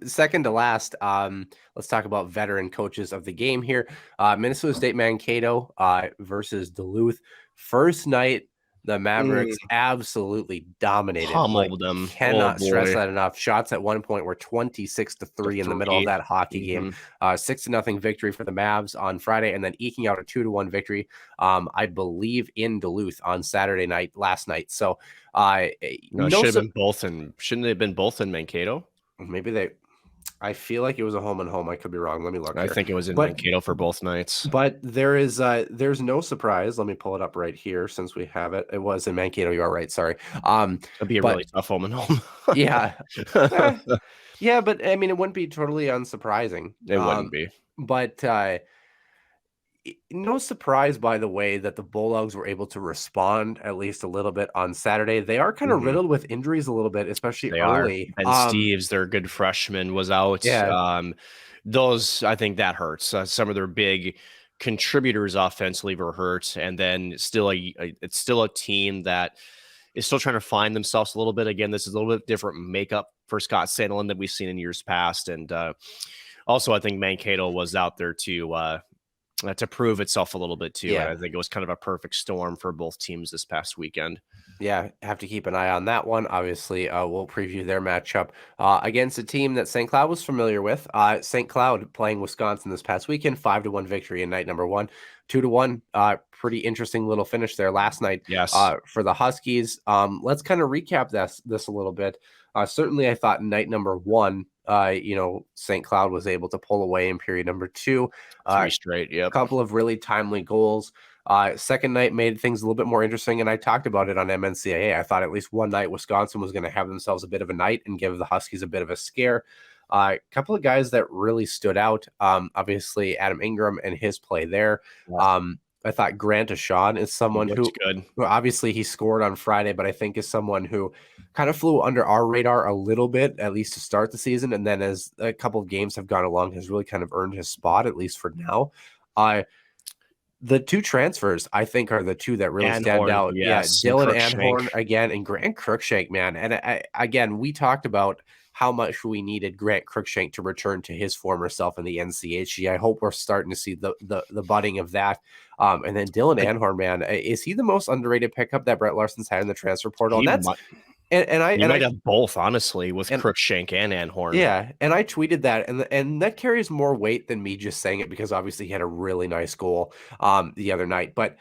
Second to last, let's talk about veteran coaches of the game here. Minnesota State Mankato versus Duluth. First night, the Mavericks absolutely dominated. Pummeled them. Cannot stress that enough. Shots at one point were 26-3 in the middle of that hockey game. 6-0 victory for the Mavs on Friday, and then eking out a 2-1 victory, I believe, in Duluth on Saturday night, last night. So shouldn't they have been both in Mankato? Maybe they. I feel like it was a home and home. I could be wrong. Let me look. I think it was in Mankato for both nights. But there's no surprise. Let me pull it up right here since we have it. It was in Mankato. You are right. Sorry. It'd be a really tough home and home. Yeah. Yeah, but I mean, it wouldn't be totally unsurprising. It wouldn't be. But no surprise, by the way, that the Bulldogs were able to respond at least a little bit on Saturday. They are kind of riddled with injuries a little bit, especially They early. are. And Steves, their good freshman, was out. Yeah. Those, I think that hurts. Some of their big contributors offensively were hurt, and then still it's still a team that is still trying to find themselves a little bit. Again, this is a little bit different makeup for Scott Sandlin than we've seen in years past, and also I think Mankato was out there to prove itself a little bit too. Yeah. I think it was kind of a perfect storm for both teams this past weekend. Yeah, have to keep an eye on that one. Obviously, we'll preview their matchup against a team that St. Cloud was familiar with. St. Cloud playing Wisconsin this past weekend, 5-1 victory in night number 1, 2-1. Pretty interesting little finish there last night. Yes. For the Huskies. Let's kind of recap this a little bit. Certainly, I thought in night number 1, St. Cloud was able to pull away in period number 2. 3 straight. Yep. A couple of really timely goals. Second night made things a little bit more interesting, and I talked about it on NCAA. I thought at least one night Wisconsin was going to have themselves a bit of a night and give the Huskies a bit of a scare. A couple of guys that really stood out, obviously Adam Ingram and his play there. Yeah. I thought Grant Ashawn is someone who obviously he scored on Friday, but I think is someone who kind of flew under our radar a little bit, at least to start the season. And then as a couple of games have gone along, has really kind of earned his spot, at least for now. The 2 transfers, I think, are the 2 that really stand out. Yes. Yeah, Dylan Anhorn again and Grant Cruikshank, man. And again, we talked about how much we needed Grant Cruikshank to return to his former self in the NCHC. I hope we're starting to see the budding of that. And then Dylan Anhorn, man, is he the most underrated pickup that Brett Larson's had in the transfer portal? I might have both, honestly, with Cruikshank and Anhorn. Yeah, and I tweeted that, and that carries more weight than me just saying it because obviously he had a really nice goal the other night. But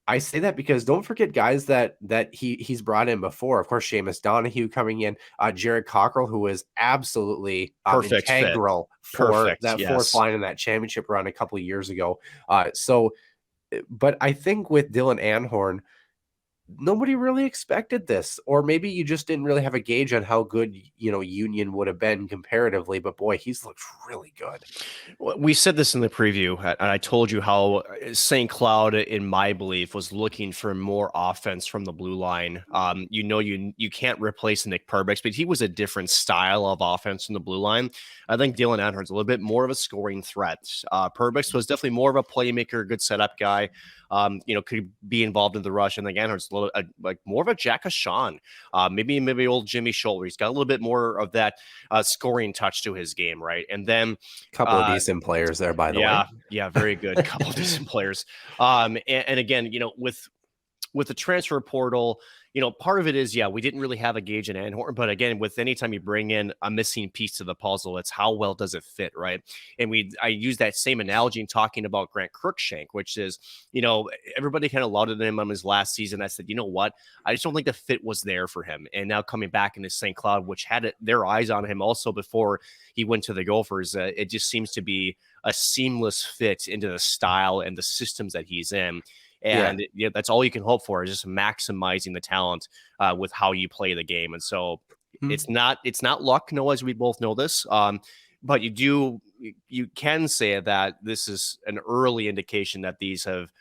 I say that because don't forget guys that he's brought in before. Of course, Seamus Donahue coming in, Jared Cockrell, who was absolutely integral for that fourth line in that championship run a couple of years ago. But I think with Dylan Anhorn, nobody really expected this, or maybe you just didn't really have a gauge on how good, Union would have been comparatively, but boy, he's looked really good. We said this in the preview, and I told you how St. Cloud, in my belief, was looking for more offense from the blue line. You can't replace Nick Perbix, but he was a different style of offense from the blue line. I think Dylan Anhorn's a little bit more of a scoring threat. Perbix was definitely more of a playmaker, good setup guy. Could be involved in the rush, and again, it's a little like more of a Jack Ashawn, maybe old Jimmy Scholler. He's got a little bit more of that scoring touch to his game, right? And then a couple of decent players there, by the way. Yeah, very good. A couple of decent players. And again, with the transfer portal, part of it is, we didn't really have a gauge in Anhorn, but again, with anytime you bring in a missing piece to the puzzle, it's how well does it fit, right? And I use that same analogy in talking about Grant Cruikshank, which is, everybody kind of lauded him on his last season. I said, you know what? I just don't think the fit was there for him. And now coming back into St. Cloud, which had their eyes on him also before he went to the Gophers, it just seems to be a seamless fit into the style and the systems that he's in. And that's all you can hope for, is just maximizing the talent with how you play the game. And so it's not luck, Noah, as we both know this. But you can say that this is an early indication that these have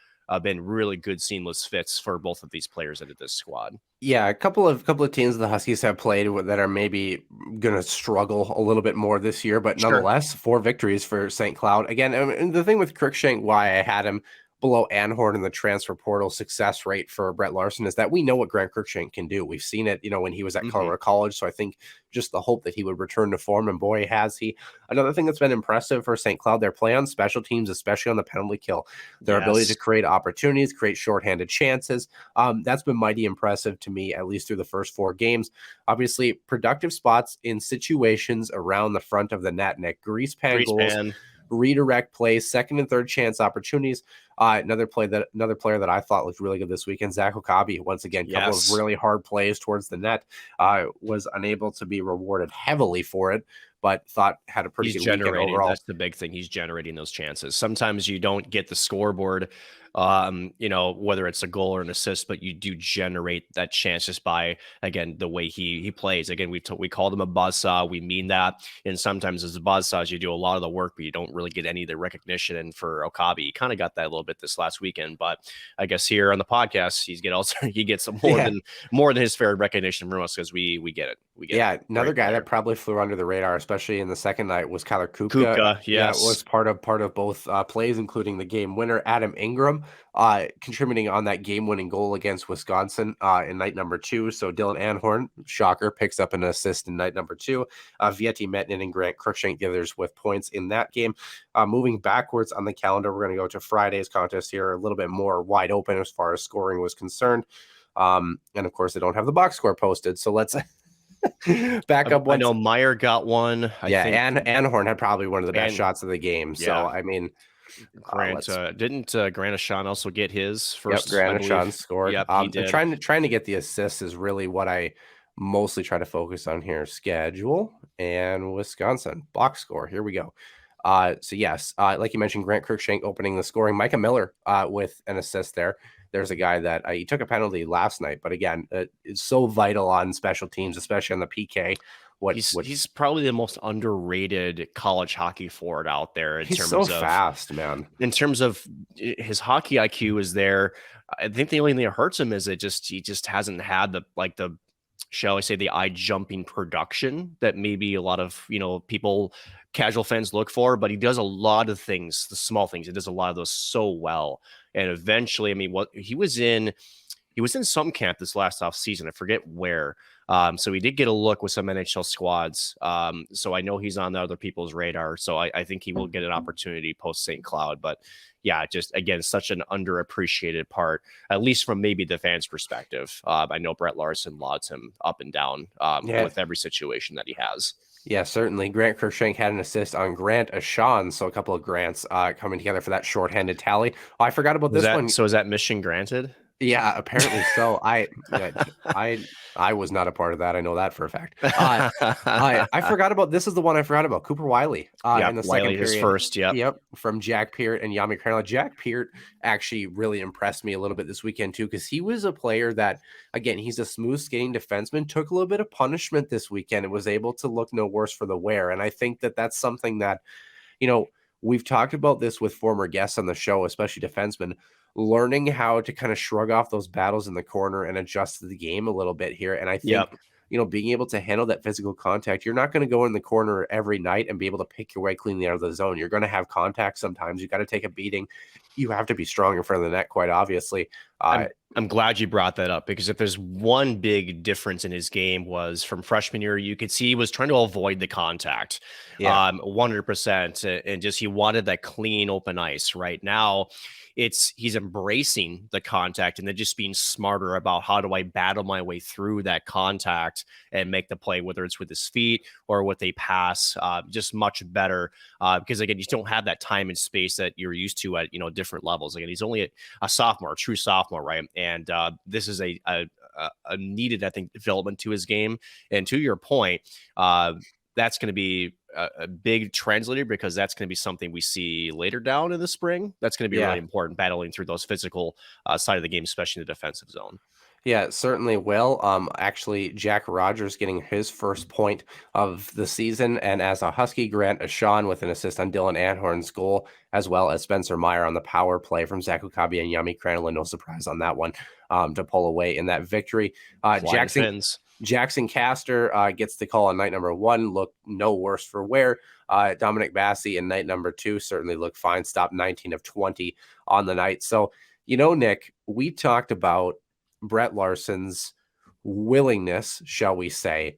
been really good seamless fits for both of these players into this squad. Yeah, a couple of teams the Huskies have played that are maybe going to struggle a little bit more this year, but nonetheless, 4 victories for St. Cloud. Again, and the thing with Cruikshank, why I had him below Anhorn in the transfer portal success rate for Brett Larson, is that we know what Grant Cruikshank can do. We've seen it, when he was at Colorado College. So I think just the hope that he would return to form, and boy, has he. Another thing that's been impressive for St. Cloud, their play on special teams, especially on the penalty kill, their ability to create opportunities, create shorthanded chances. That's been mighty impressive to me, at least through the first 4 games. Obviously, productive spots in situations around the front of the net, grease pan goals, redirect plays, second and third chance opportunities. Another player that I thought looked really good this weekend, Zach Okabe. Once again, couple of really hard plays towards the net. Was unable to be rewarded heavily for it, but thought had a pretty good weekend overall. That's the big thing. He's generating those chances. Sometimes you don't get the scoreboard whether it's a goal or an assist, but you do generate that chance just by, again, the way he plays. Again, we called him a buzzsaw. We mean that. And sometimes as a buzzsaws, you do a lot of the work, but you don't really get any of the recognition. And for Okabe, he kind of got that a little bit this last weekend. But I guess here on the podcast, he gets more than his fair recognition from us, because we get it. Another guy that probably flew under the radar, especially in the second night, was Kyler Kupka. Yes. Was part of both plays, including the game winner. Adam Ingram contributing on that game-winning goal against Wisconsin in night number 2. So Dylan Anhorn, shocker, picks up an assist in night number 2. Vietti Metnin and Grant Cruikshank, the others with points in that game. Moving backwards on the calendar, we're going to go to Friday's contest here, a little bit more wide open as far as scoring was concerned. And of course, they don't have the box score posted, so let's back up one. I know Meyer got one. And Anhorn had probably one of the best shots of the game. Yeah. So, I mean, Grant didn't Grant Ashawn also get his first? Yep, Grant Ashawn scored. Yep, he did. Trying to get the assists is really what I mostly try to focus on here. Schedule and Wisconsin box score. Here we go. So yes, like you mentioned, Grant Cruikshank opening the scoring. Micah Miller with an assist there. There's a guy that he took a penalty last night, but again, it's so vital on special teams, especially on the PK. He's probably the most underrated college hockey forward out there. He's so fast, man. In terms of his hockey IQ is there. I think the only thing that hurts him is he just hasn't had the shall I say, the eye jumping production that maybe a lot of people, casual fans, look for. But he does a lot of things, the small things. He does a lot of those so well. And eventually, I mean, he was in some camp this last off season. I forget where. So he did get a look with some NHL squads. So I know he's on the other people's radar. So I think he will get an opportunity post St. Cloud. But yeah, just again, such an underappreciated part, at least from maybe the fans' perspective. I know Brett Larson lauds him up and down with every situation that he has. Yeah, certainly. Grant Cruikshank had an assist on Grant Ashawn, so a couple of Grants coming together for that shorthanded tally. Oh, I forgot about this one. So is that mission granted? Yeah, apparently so. I was not a part of that. I know that for a fact. I forgot about this. Is the one I forgot about. Cooper Wiley. In the second period. His first. Yep. From Jack Peart and Yami Kranila. Jack Peart actually really impressed me a little bit this weekend too, because he was a player that, again, he's a smooth skating defenseman. Took a little bit of punishment this weekend and was able to look no worse for the wear. And I think that that's something that, we've talked about this with former guests on the show, especially defensemen, learning how to kind of shrug off those battles in the corner and adjust to the game a little bit here. And I think, being able to handle that physical contact, you're not going to go in the corner every night and be able to pick your way cleanly out of the zone. You're going to have contact sometimes. You got to take a beating. You have to be strong in front of the net, quite obviously. I'm glad you brought that up, because if there's one big difference in his game was from freshman year, you could see he was trying to avoid the contact 100%. And just, he wanted that clean open ice. Right now, he's embracing the contact and then just being smarter about how do I battle my way through that contact and make the play, whether it's with his feet or with a pass, just much better. Because again, you don't have that time and space that you're used to at, different levels. Again, he's only a sophomore, a true sophomore, right? And this is a needed, I think, development to his game. And to your point, that's going to be a big translator, because that's going to be something we see later down in the spring. That's going to be really important, battling through those physical side of the game, especially in the defensive zone. Yeah, it certainly will. Actually, Jack Rogers getting his first point of the season, and as a Husky, Grant Ashawn with an assist on Dylan Anhorn's goal, as well as Spencer Meyer on the power play from Zach Okabe and Yami Kranila. No surprise on that one, to pull away in that victory. Jackson Castor gets the call on night number 1. Looked no worse for wear. Dominic Bassi in night number 2 certainly looked fine. Stopped 19 of 20 on the night. So, Nick, we talked about Brett Larson's willingness, shall we say,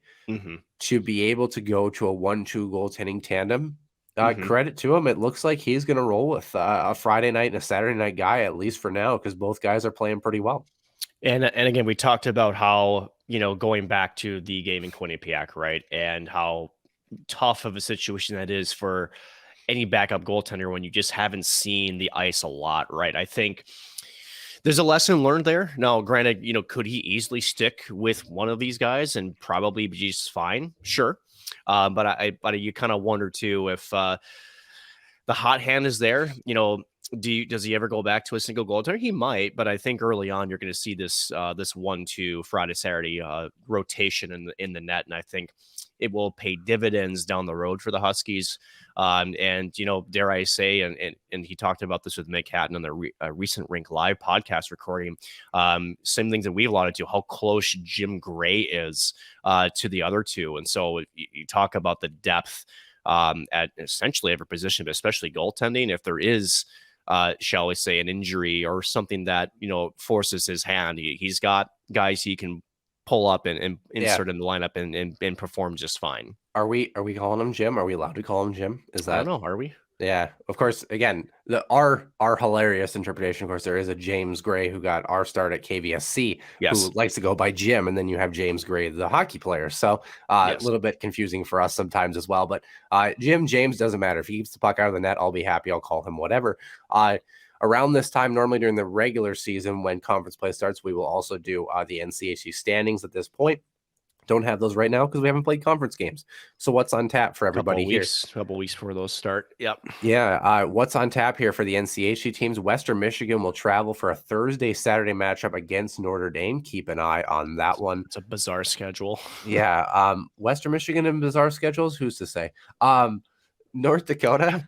to be able to go to a 1-2 goaltending tandem. Credit to him. It looks like he's going to roll with a Friday night and a Saturday night guy, at least for now, because both guys are playing pretty well. And again, we talked about how, going back to the game in Quinnipiac, right? And how tough of a situation that is for any backup goaltender when you just haven't seen the ice a lot, right? I think there's a lesson learned there. Now, granted, could he easily stick with one of these guys and probably be just fine? Sure. But you kind of wonder too if the hot hand is there. Does he ever go back to a single goaltender? He might, but I think early on you're going to see this 1-2 Friday Saturday rotation in the net, and I think it will pay dividends down the road for the Huskies. And dare I say, and he talked about this with Mick Hatton on the recent Rink Live podcast recording. Same things that we've alluded to, how close Jim Gray is to the other two, and so you talk about the depth at essentially every position, but especially goaltending. If there is shall we say, an injury or something that, forces his hand, he's got guys he can pull up and insert in the lineup and perform just fine. Are we calling him Jim? Are we allowed to call him Jim? I don't know. Are we? Yeah, of course. Again, our hilarious interpretation, of course, there is a James Gray who got our start at KVSC, who likes to go by Jim, and then you have James Gray, the hockey player. So a little bit confusing for us sometimes as well. But James doesn't matter. If he keeps the puck out of the net, I'll be happy. I'll call him whatever. Around this time, normally during the regular season, when conference play starts, we will also do the NCHC standings at this point. Don't have those right now because we haven't played conference games. So what's on tap for everybody here? Couple weeks before those start. Yep. Yeah. What's on tap here for the NCHC teams? Western Michigan will travel for a Thursday-Saturday matchup against Notre Dame. Keep an eye on that one. It's a bizarre schedule. Yeah. Western Michigan and bizarre schedules. Who's to say? North Dakota.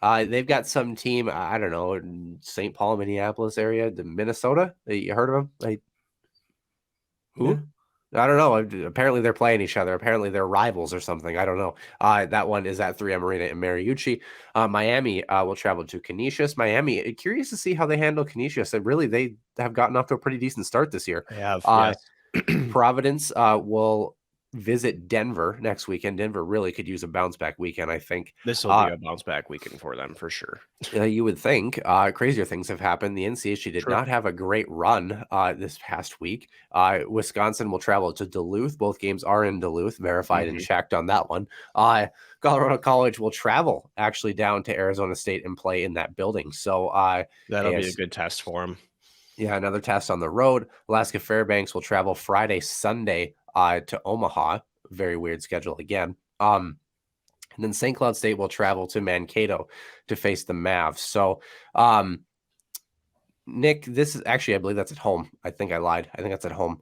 They've got some team. I don't know, in St. Paul, Minneapolis area. The Minnesota. You heard of them? Who? Yeah. I don't know. Apparently they're playing each other. Apparently they're rivals or something. I don't know. That one is at 3M Arena in Mariucci. Miami will travel to Canisius. Miami, curious to see how they handle Canisius. And really, they have gotten off to a pretty decent start this year. They have. Providence will visit Denver next weekend. Denver really could use a bounce back weekend, I think. This will be a bounce back weekend for them for sure. You would think. Crazier things have happened. The NCHC did not have a great run this past week. Wisconsin will travel to Duluth. Both games are in Duluth, verified and checked on that one. Colorado College will travel actually down to Arizona State and play in that building. So that'll be a good test for them. Yeah, another test on the road. Alaska Fairbanks will travel Friday, Sunday to Omaha. Very weird schedule again. And then St. Cloud State will travel to Mankato to face the Mavs. So, Nick, this is actually, I believe that's at home. I think I lied. I think that's at home,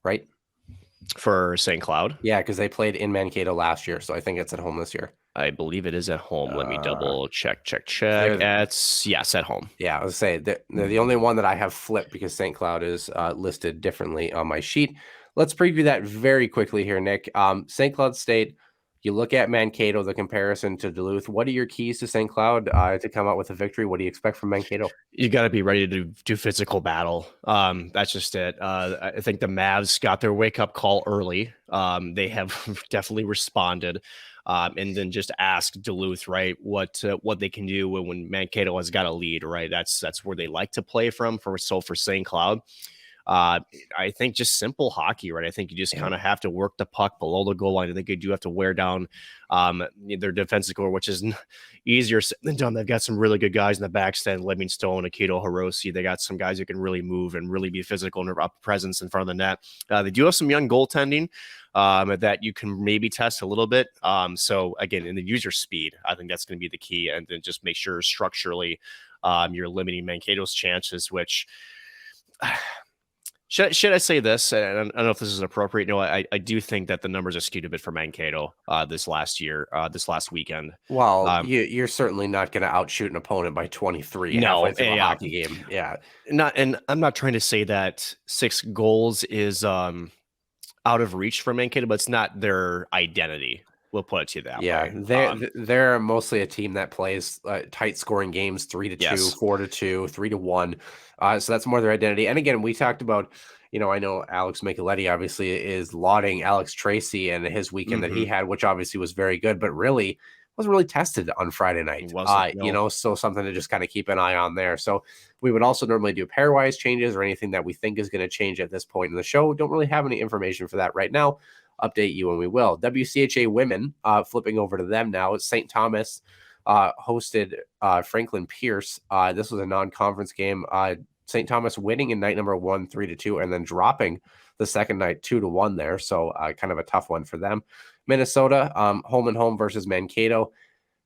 right? For St. Cloud? Yeah, because they played in Mankato last year. So I think it's at home this year. I believe it is at home. Let me double check. Yes, at home. Yeah, I was saying they're the only one that I have flipped because St. Cloud is listed differently on my sheet. Let's preview that very quickly here, Nick. St. Cloud State, you look at Mankato, the comparison to Duluth. What are your keys to St. Cloud to come out with a victory? What do you expect from Mankato? You got to be ready to do physical battle. That's just it. I think the Mavs got their wake-up call early. They have definitely responded. And then just ask Duluth, right, what they can do when Mankato has got a lead, right? That's where they like to play from for St. Cloud. I think just simple hockey, right? I think you just kind of have to work the puck below the goal line. I think you do have to wear down their defensive core, which is easier said than done. They've got some really good guys in the backstand, Livingstone, Akito Hiroshi. They got some guys who can really move and really be physical and up presence in front of the net. They do have some young goaltending that you can maybe test a little bit. So again, in the user speed, I think that's going to be the key. And then just make sure structurally you're limiting Mankato's chances, which should I say this? And I don't know if this is appropriate. No, I do think that the numbers are skewed a bit for Mankato this last weekend. Well, you're certainly not going to outshoot an opponent by 23. No, a hockey game. Yeah, and I'm not trying to say that 6 goals is out of reach for Mankato, but it's not their identity. We'll put it to you that way. They're mostly a team that plays tight scoring games, 3-2, 4-2, 3-1. So that's more their identity. And again, we talked about, I know Alex Micheletti obviously is lauding Alex Tracy and his weekend that he had, which obviously was very good, but really wasn't really tested on Friday night. So something to just kind of keep an eye on there. So we would also normally do pairwise changes or anything that we think is going to change at this point in the show. Don't really have any information for that right now. Update you when we will. WCHA women, flipping over to them now. St. Thomas hosted Franklin Pierce. This was a non-conference game. St. Thomas winning in night number 1, 3-2, and then dropping the second night 2-1 there. So kind of a tough one for them. Minnesota, home and home versus Mankato.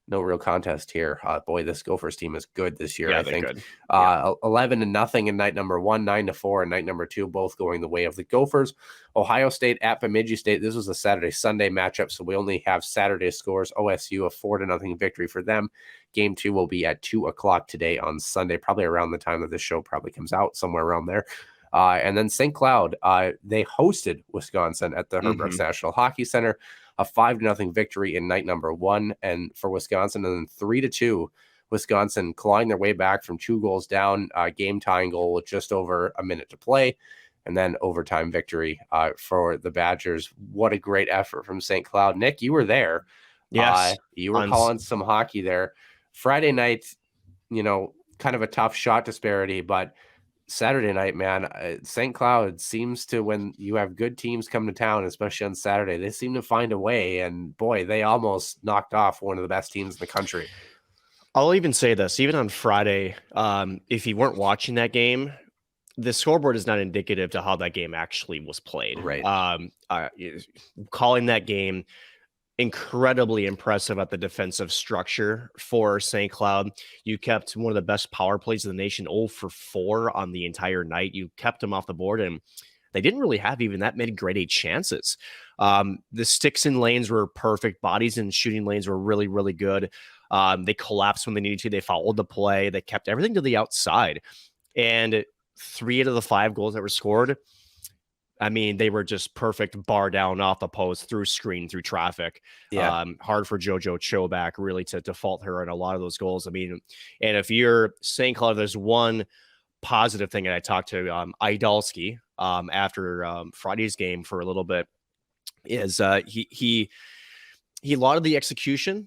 no real contest here. Boy, this Gophers team is good this year. Yeah, I they're think good. 11-0 in night number 1, 9-4 in night number 2, both going the way of the Gophers. Ohio State at Bemidji State. This was a Saturday-Sunday matchup, so we only have Saturday scores. OSU a 4-0 victory for them. Game 2 will be at 2:00 today on Sunday, probably around the time that this show probably comes out, somewhere around there. And then St. Cloud, they hosted Wisconsin at the Herb Brooks National Hockey Center. A 5-0 victory in night number 1 and for Wisconsin, and then 3-2 Wisconsin clawing their way back from 2 goals down, game tying goal with just over a minute to play, and then overtime victory for the Badgers. What a great effort from St. Cloud. Nick, you were there. Yes. You were calling some hockey there. Friday night, kind of a tough shot disparity, but Saturday night, man, St. Cloud seems to, when you have good teams come to town, especially on Saturday, they seem to find a way. And boy, they almost knocked off one of the best teams in the country. I'll even say this, even on Friday, if you weren't watching that game, the scoreboard is not indicative to how that game actually was played. Right. Calling that game, incredibly impressive at the defensive structure for St. Cloud. You kept one of the best power plays of the nation, 0 for 4 on the entire night. You kept them off the board, and they didn't really have even that many grade A chances. The sticks and lanes were perfect. Bodies and shooting lanes were really, really good. They collapsed when they needed to. They fouled the play. They kept everything to the outside. And 3 out of the 5 goals that were scored, I mean, they were just perfect bar down off the post, through screen, through traffic. Yeah. Hard for JoJo Choback really to fault her in a lot of those goals. I mean, and if you're St. Cloud, there's one positive thing, and I talked to Idalski after Friday's game for a little bit, is he lauded the execution.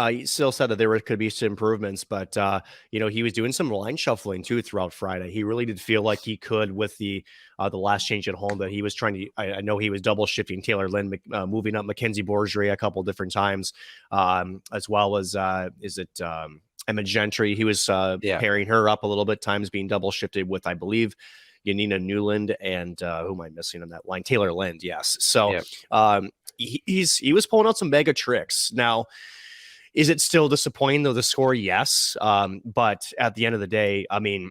He still said that there could be some improvements, but he was doing some line shuffling too throughout Friday. He really did feel like he could with the last change at home, that he was trying to. I know he was double shifting Taylor Lynn, moving up Mackenzie Bourgerie a couple different times, as well as Emma Gentry. He was pairing her up a little bit, times being double shifted with, I believe, Yanina Newland and who am I missing on that line? Taylor Lind, yes. So he was pulling out some mega tricks. Now, is it still disappointing though, the score? Yes. But at the end of the day, I mean,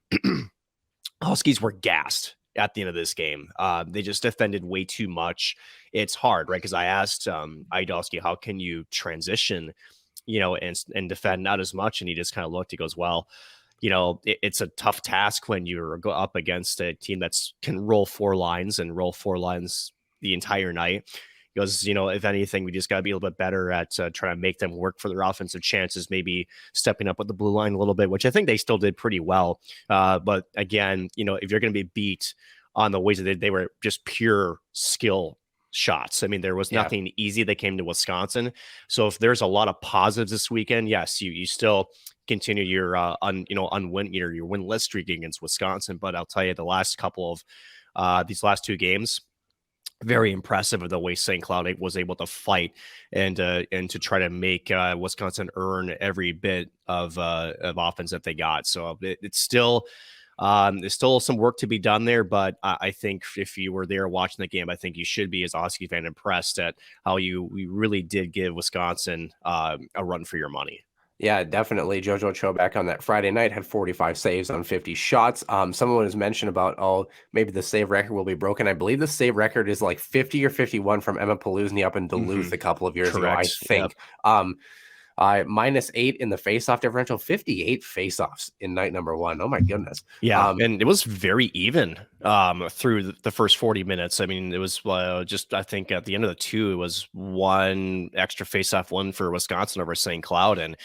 Huskies were gassed at the end of this game. They just defended way too much. It's hard, right? Because I asked Idalski, how can you transition, and defend not as much? And he just kind of looked, he goes, well, it's a tough task when you're up against a team that's can roll 4 lines the entire night. He goes, if anything, we just got to be a little bit better at trying to make them work for their offensive chances, maybe stepping up with the blue line a little bit, which I think they still did pretty well. But again, if you're going to be beat on the ways that they were just pure skill shots. I mean, there was nothing easy that came to Wisconsin. So if there's a lot of positives this weekend, yes, you still continue your your winless streak against Wisconsin. But I'll tell you, the last couple of these last 2 games, very impressive of the way St. Cloud was able to fight and to try to make Wisconsin earn every bit of offense that they got. So it's still there's still some work to be done there, but I think if you were there watching the game, I think you should be, as a Husky fan, impressed at how we really did give Wisconsin a run for your money. Yeah, definitely. JoJo Choback on that Friday night had 45 saves on 50 shots. Someone has mentioned about, maybe the save record will be broken. I believe the save record is like 50 or 51 from Emma Paluzny up in Duluth a couple of years ago, I think. Yep. -8 in the faceoff differential, 58 faceoffs in night number 1. Oh my goodness. Yeah. And it was very even through the first 40 minutes. I mean, it was just, I think at the end of the 2, it was 1 extra faceoff win for Wisconsin over St. Cloud. And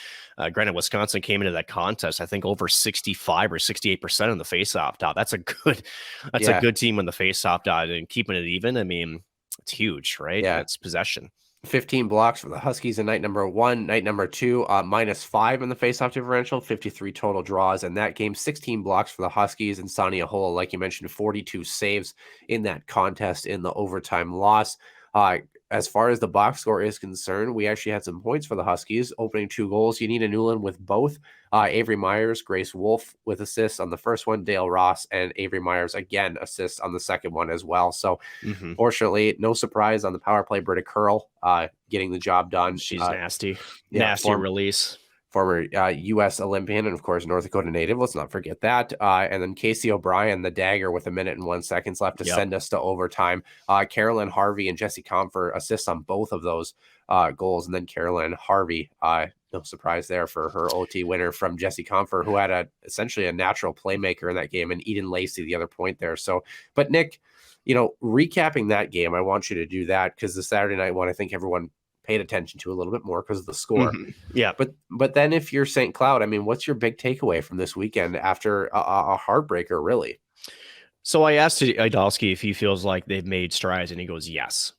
granted, Wisconsin came into that contest, I think, over 65 or 68% in the faceoff dot. That's a good team on the faceoff dot, and keeping it even. I mean, it's huge, right? Yeah. It's possession. 15 blocks for the Huskies in night number 1. Night number 2, -5 in the faceoff differential, 53 total draws in that game. 16 blocks for the Huskies, and Sonia Hull, like you mentioned, 42 saves in that contest in the overtime loss. As far as the box score is concerned, we actually had some points for the Huskies, opening 2 goals. Yanina Newland with both. Avery Myers, Grace Wolf with assists on the first one, Dale Ross, and Avery Myers again assists on the second one as well. So fortunately, no surprise on the power play. Britta Curl getting the job done. She's nasty. Nasty release. former U.S. Olympian, and of course, North Dakota native. Let's not forget that. And then Casey O'Brien, the dagger with 1 minute and 1 second left to send us to overtime. Carolyn Harvey and Jesse Comfer assists on both of those goals. And then Carolyn Harvey, no surprise there for her OT winner from Jesse Comfer, who had essentially a natural playmaker in that game, and Eden Lacey, the other point there. So, but Nick, recapping that game, I want you to do that because the Saturday night one, I think everyone paid attention to a little bit more because of the score. Mm-hmm. Yeah. But then if you're St. Cloud, I mean, what's your big takeaway from this weekend after a heartbreaker, really? So I asked Idalski if he feels like they've made strides, and he goes, yes.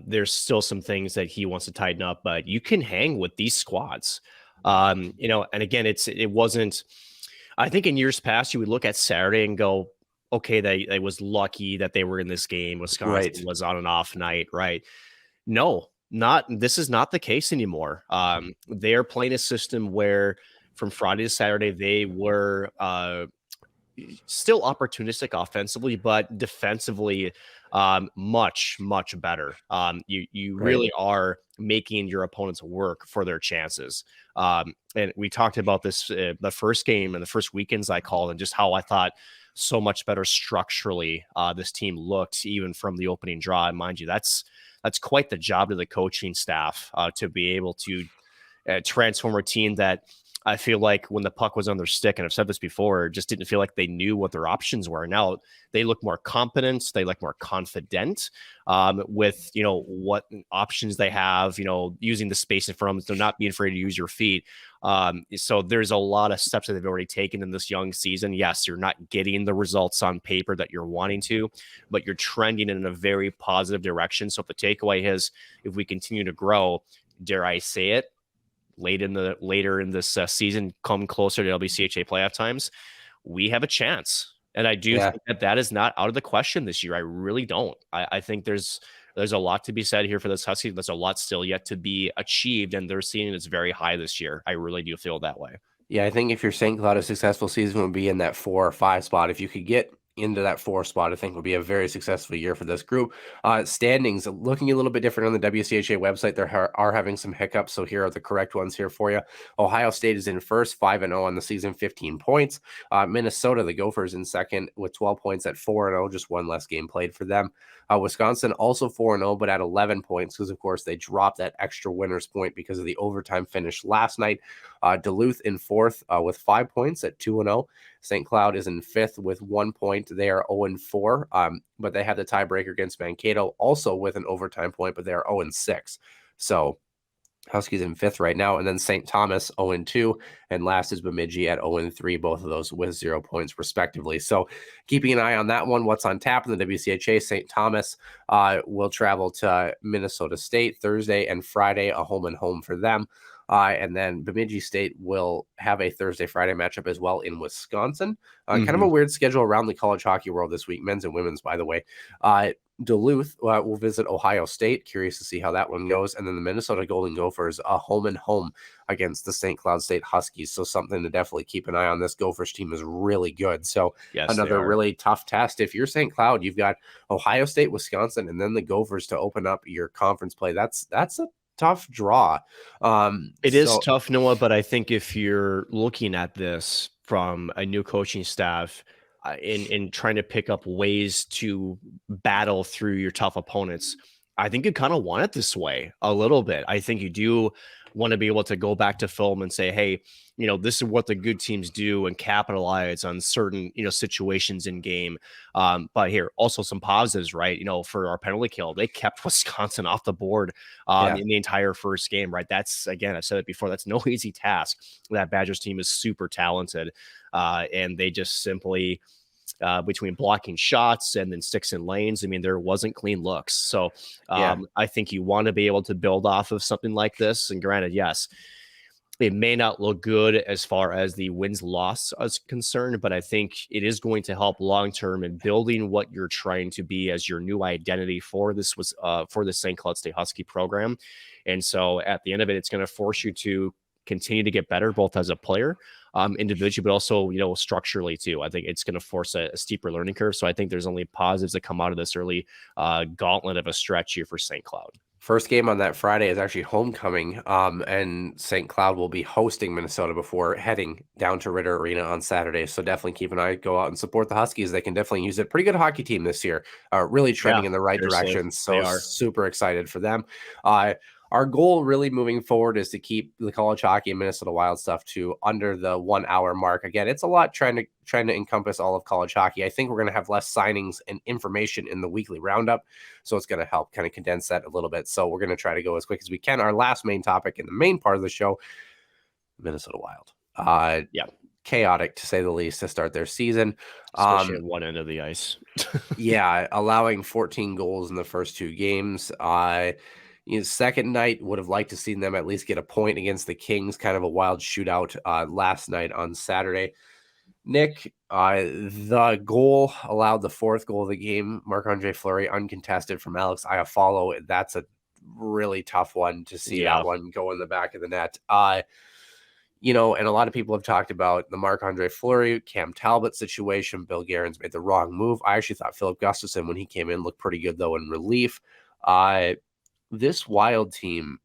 There's still some things that he wants to tighten up, but you can hang with these squads. And again, it wasn't, I think in years past, you would look at Saturday and go, okay, they was lucky that they were in this game. Wisconsin was on an off night, right? No, this is not the case anymore. They're playing a system where from Friday to Saturday, they were still opportunistic offensively, but defensively much, much better. You really are making your opponents work for their chances. And we talked about this, the first game and the first weekends I called, and just how I thought so much better structurally this team looked even from the opening draw. And mind you, that's quite the job to the coaching staff to be able to transform a team that I feel like when the puck was on their stick, and I've said this before, just didn't feel like they knew what their options were. Now they look more competent, they look more confident with what options they have, using the space in front of them, so not being afraid to use your feet. So there's a lot of steps that they've already taken in this young season. Yes, you're not getting the results on paper that you're wanting to, but you're trending in a very positive direction. So if the takeaway is, if we continue to grow, dare I say it, later in this season, come closer to WCHA playoff times, we have a chance. And I do think that is not out of the question this year. I really don't. I think there's a lot to be said here for this Huskies. There's a lot still yet to be achieved, and their ceiling is very high this year. I really do feel that way. Yeah, I think if you're St. Cloud, a successful season would be in that 4 or 5 spot. If you could get into that 4 spot, I think would be a very successful year for this group. Standings looking a little bit different on the WCHA website. There are having some hiccups, so here are the correct ones here for you. Ohio State is in first, 5-0 on the season, 15 points. Minnesota, the Gophers, in second with 12 points at 4-0, just one less game played for them. Wisconsin also 4-0, but at 11 points because, of course, they dropped that extra winner's point because of the overtime finish last night. Duluth in fourth with 5 points at 2-0. St. Cloud is in fifth with 1 point. They are 0-4, but they have the tiebreaker against Mankato also with an overtime point, but they are 0-6. So Huskies in fifth right now. And then St. Thomas 0-2, and last is Bemidji at 0-3, both of those with 0 points respectively. So keeping an eye on that one. What's on tap in the WCHA, St. Thomas will travel to Minnesota State Thursday and Friday, a home and home for them. And then Bemidji State will have a Thursday-Friday matchup as well in Wisconsin. Kind of a weird schedule around the college hockey world this week, men's and women's, by the way. Duluth will visit Ohio State. Curious to see how that one goes. And then the Minnesota Golden Gophers, a home and home against the St. Cloud State Huskies. So something to definitely keep an eye on. This Gophers team is really good. So another really tough test. If you're St. Cloud, you've got Ohio State, Wisconsin, and then the Gophers to open up your conference play. That's a tough draw. It is tough, Noah, but I think if you're looking at this from a new coaching staff in trying to pick up ways to battle through your tough opponents, I think you kind of want it this way a little bit. I think you do want to be able to go back to film and say, hey, this is what the good teams do and capitalize on certain, situations in game. But here also some positives, right? For our penalty kill, they kept Wisconsin off the board in the entire first game, right? That's, again, I've said it before, that's no easy task. That Badgers team is super talented. And they just simply, between blocking shots and then sticks in lanes, there wasn't clean looks. So I think you want to be able to build off of something like this. And granted, yes, it may not look good as far as the wins-loss is concerned, but I think it is going to help long-term in building what you're trying to be as your new identity for this for the St. Cloud State Husky program. And so at the end of it, it's going to force you to continue to get better, both as a player, individually, but also, structurally too. I think it's going to force a steeper learning curve. So I think there's only positives that come out of this early gauntlet of a stretch here for St. Cloud. First game on that Friday is actually homecoming, and St. Cloud will be hosting Minnesota before heading down to Ritter Arena on Saturday. So definitely keep an eye, go out and support the Huskies. They can definitely use it. Pretty good hockey team this year, really trending in the right direction. So super excited for them. Our goal really moving forward is to keep the college hockey and Minnesota Wild stuff to under the 1 hour mark. Again, it's a lot trying to encompass all of college hockey. I think we're going to have less signings and information in the weekly roundup, so it's going to help kind of condense that a little bit. So we're going to try to go as quick as we can. Our last main topic in the main part of the show, Minnesota Wild. Chaotic to say the least to start their season. Especially at one end of the ice. Allowing 14 goals in the first two games. Second night, would have liked to see them at least get a point against the Kings. Kind of a wild shootout last night on Saturday. Nick, the goal allowed the fourth goal of the game. Marc-Andre Fleury uncontested from Alex Iafallo. That's a really tough one to see that one go in the back of the net. And a lot of people have talked about the Marc-Andre Fleury, Cam Talbot situation. Bill Guerin's made the wrong move. I actually thought Philip Gustafsson, when he came in, looked pretty good, though, in relief. This Wild team,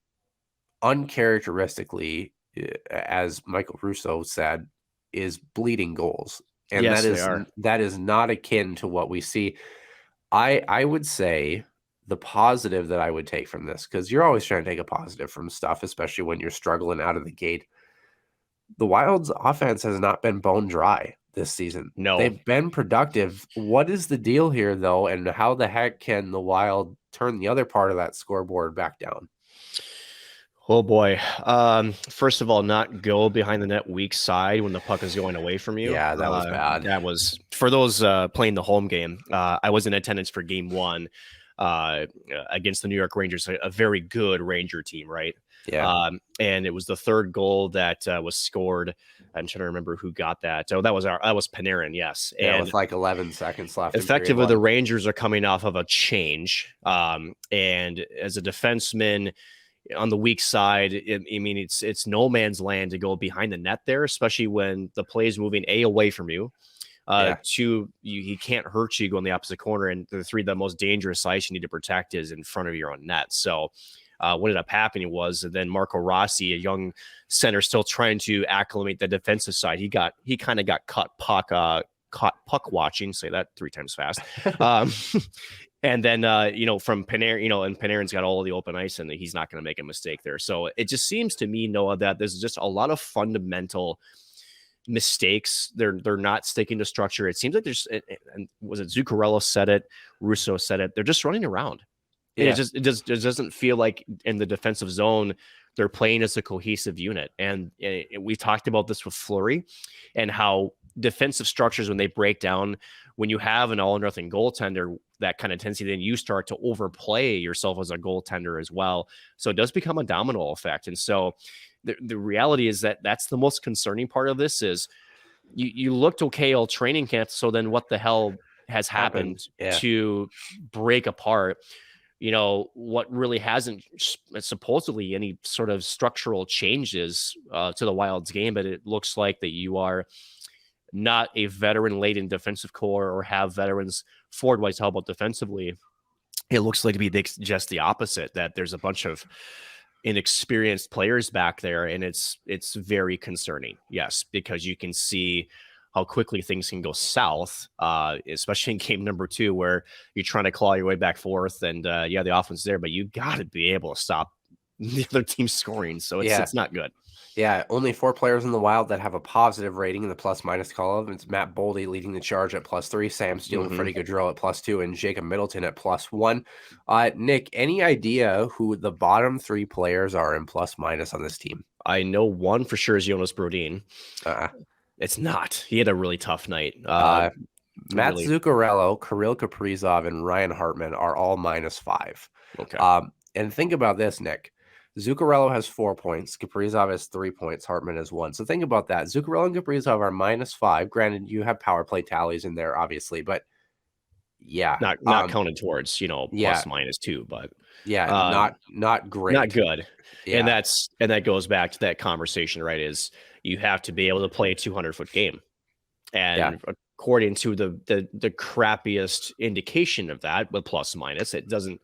uncharacteristically, as Michael Russo said, is bleeding goals. And that is not akin to what we see. I would say the positive that I would take from this, because you're always trying to take a positive from stuff, especially when you're struggling out of the gate. The Wild's offense has not been bone dry this season. No. They've been productive. What is the deal here, though, and how the heck can the Wild turn the other part of that scoreboard back down? Oh, boy. First of all, not go behind the net weak side when the puck is going away from you. Yeah, that was bad. That was, for those playing the home game, I was in attendance for game one against the New York Rangers, a very good Ranger team, right? Yeah. And it was the third goal that was scored. I'm trying to remember who got that. Oh, that was Panarin. Yes. Yeah, and with like 11 seconds left. Effectively, the Rangers are coming off of a change. And as a defenseman on the weak side, it's no man's land to go behind the net there, especially when the play is moving away from you. Two, he can't hurt you going the opposite corner. And the three, the most dangerous sites you need to protect is in front of your own net. So what ended up happening was then Marco Rossi, a young center, still trying to acclimate the defensive side. He kind of got caught puck watching. Say that 3 times fast. And then from Panarin, and Panarin's got all of the open ice, and he's not going to make a mistake there. So it just seems to me, Noah, that there's just a lot of fundamental mistakes. They're not sticking to structure. It seems like there's, and was it Zuccarello said it, Russo said it, they're just running around. Yeah. It doesn't feel like in the defensive zone they're playing as a cohesive unit. And we talked about this with Fleury and how defensive structures, when they break down, when you have an all or nothing goaltender, that kind of tendency, then you start to overplay yourself as a goaltender as well. So it does become a domino effect. And so the reality is that that's the most concerning part of this is you looked okay all training camp. So then what the hell has happened to break apart? What really hasn't supposedly any sort of structural changes to the Wild's game, but it looks like that you are not a veteran-laden defensive core or have veterans forward-wise. How about defensively? It looks like to be just the opposite, that there's a bunch of inexperienced players back there, and it's very concerning. Yes, because you can see how quickly things can go south, especially in game number 2, where you're trying to claw your way back forth, and the offense is there, but you got to be able to stop the other team scoring. So it's not good. Yeah, only 4 players in the Wild that have a positive rating in the plus-minus column. It's Matt Boldy leading the charge at +3, Sam Steele and Freddie Gaudreau at +2, and Jacob Middleton at +1. Nick, any idea who the bottom 3 players are in plus-minus on this team? I know one for sure is Jonas Brodin. It's not. He had a really tough night. Matt Zuccarello, Kirill Kaprizov, and Ryan Hartman are all -5. Okay. And think about this, Nick. Zuccarello has 4 points. Kaprizov has 3 points. Hartman has 1. So think about that. Zuccarello and Kaprizov are -5. Granted, you have power play tallies in there, obviously, but not counted towards, +-2, but not great, not good. Yeah. And that goes back to that conversation, right? Is you have to be able to play a 200-foot game, and according to the crappiest indication of that, with plus minus, it doesn't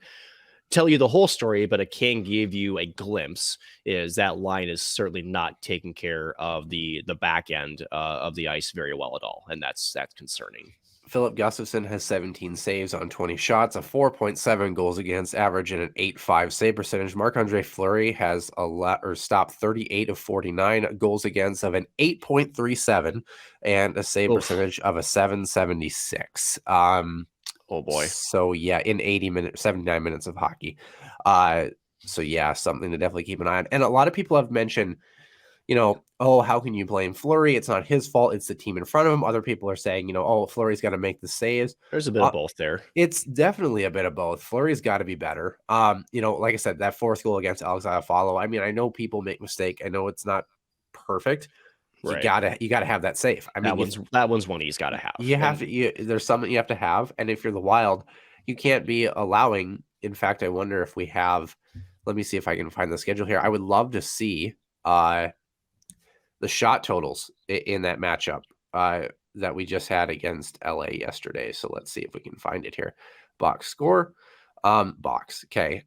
tell you the whole story, but it can give you a glimpse. Is that line is certainly not taking care of the back end of the ice very well at all, and that's concerning. Philip Gustafson has 17 saves on 20 shots, a 4.7 goals against average, and an 8.5 save percentage. Marc-Andre Fleury has stopped 38 of 49 goals against of an 8.37 and a save percentage of a 776. Oh boy. So yeah, in 79 minutes of hockey. So yeah, something to definitely keep an eye on. And a lot of people have mentioned, how can you blame Fleury? It's not his fault. It's the team in front of him. Other people are saying, Fleury's got to make the saves. There's a bit of both there. It's definitely a bit of both. Fleury's got to be better. Like I said, that fourth goal against Alex Iafallo. I mean, I know people make mistakes. I know it's not perfect. Right. You gotta have that save. I mean, that one's one he's got to have. You have to. There's something you have to have, and if you're the Wild, you can't be allowing. In fact, I wonder if we have. Let me see if I can find the schedule here. I would love to see the shot totals in that matchup that we just had against LA yesterday. So let's see if we can find it here. Box score, box. Okay.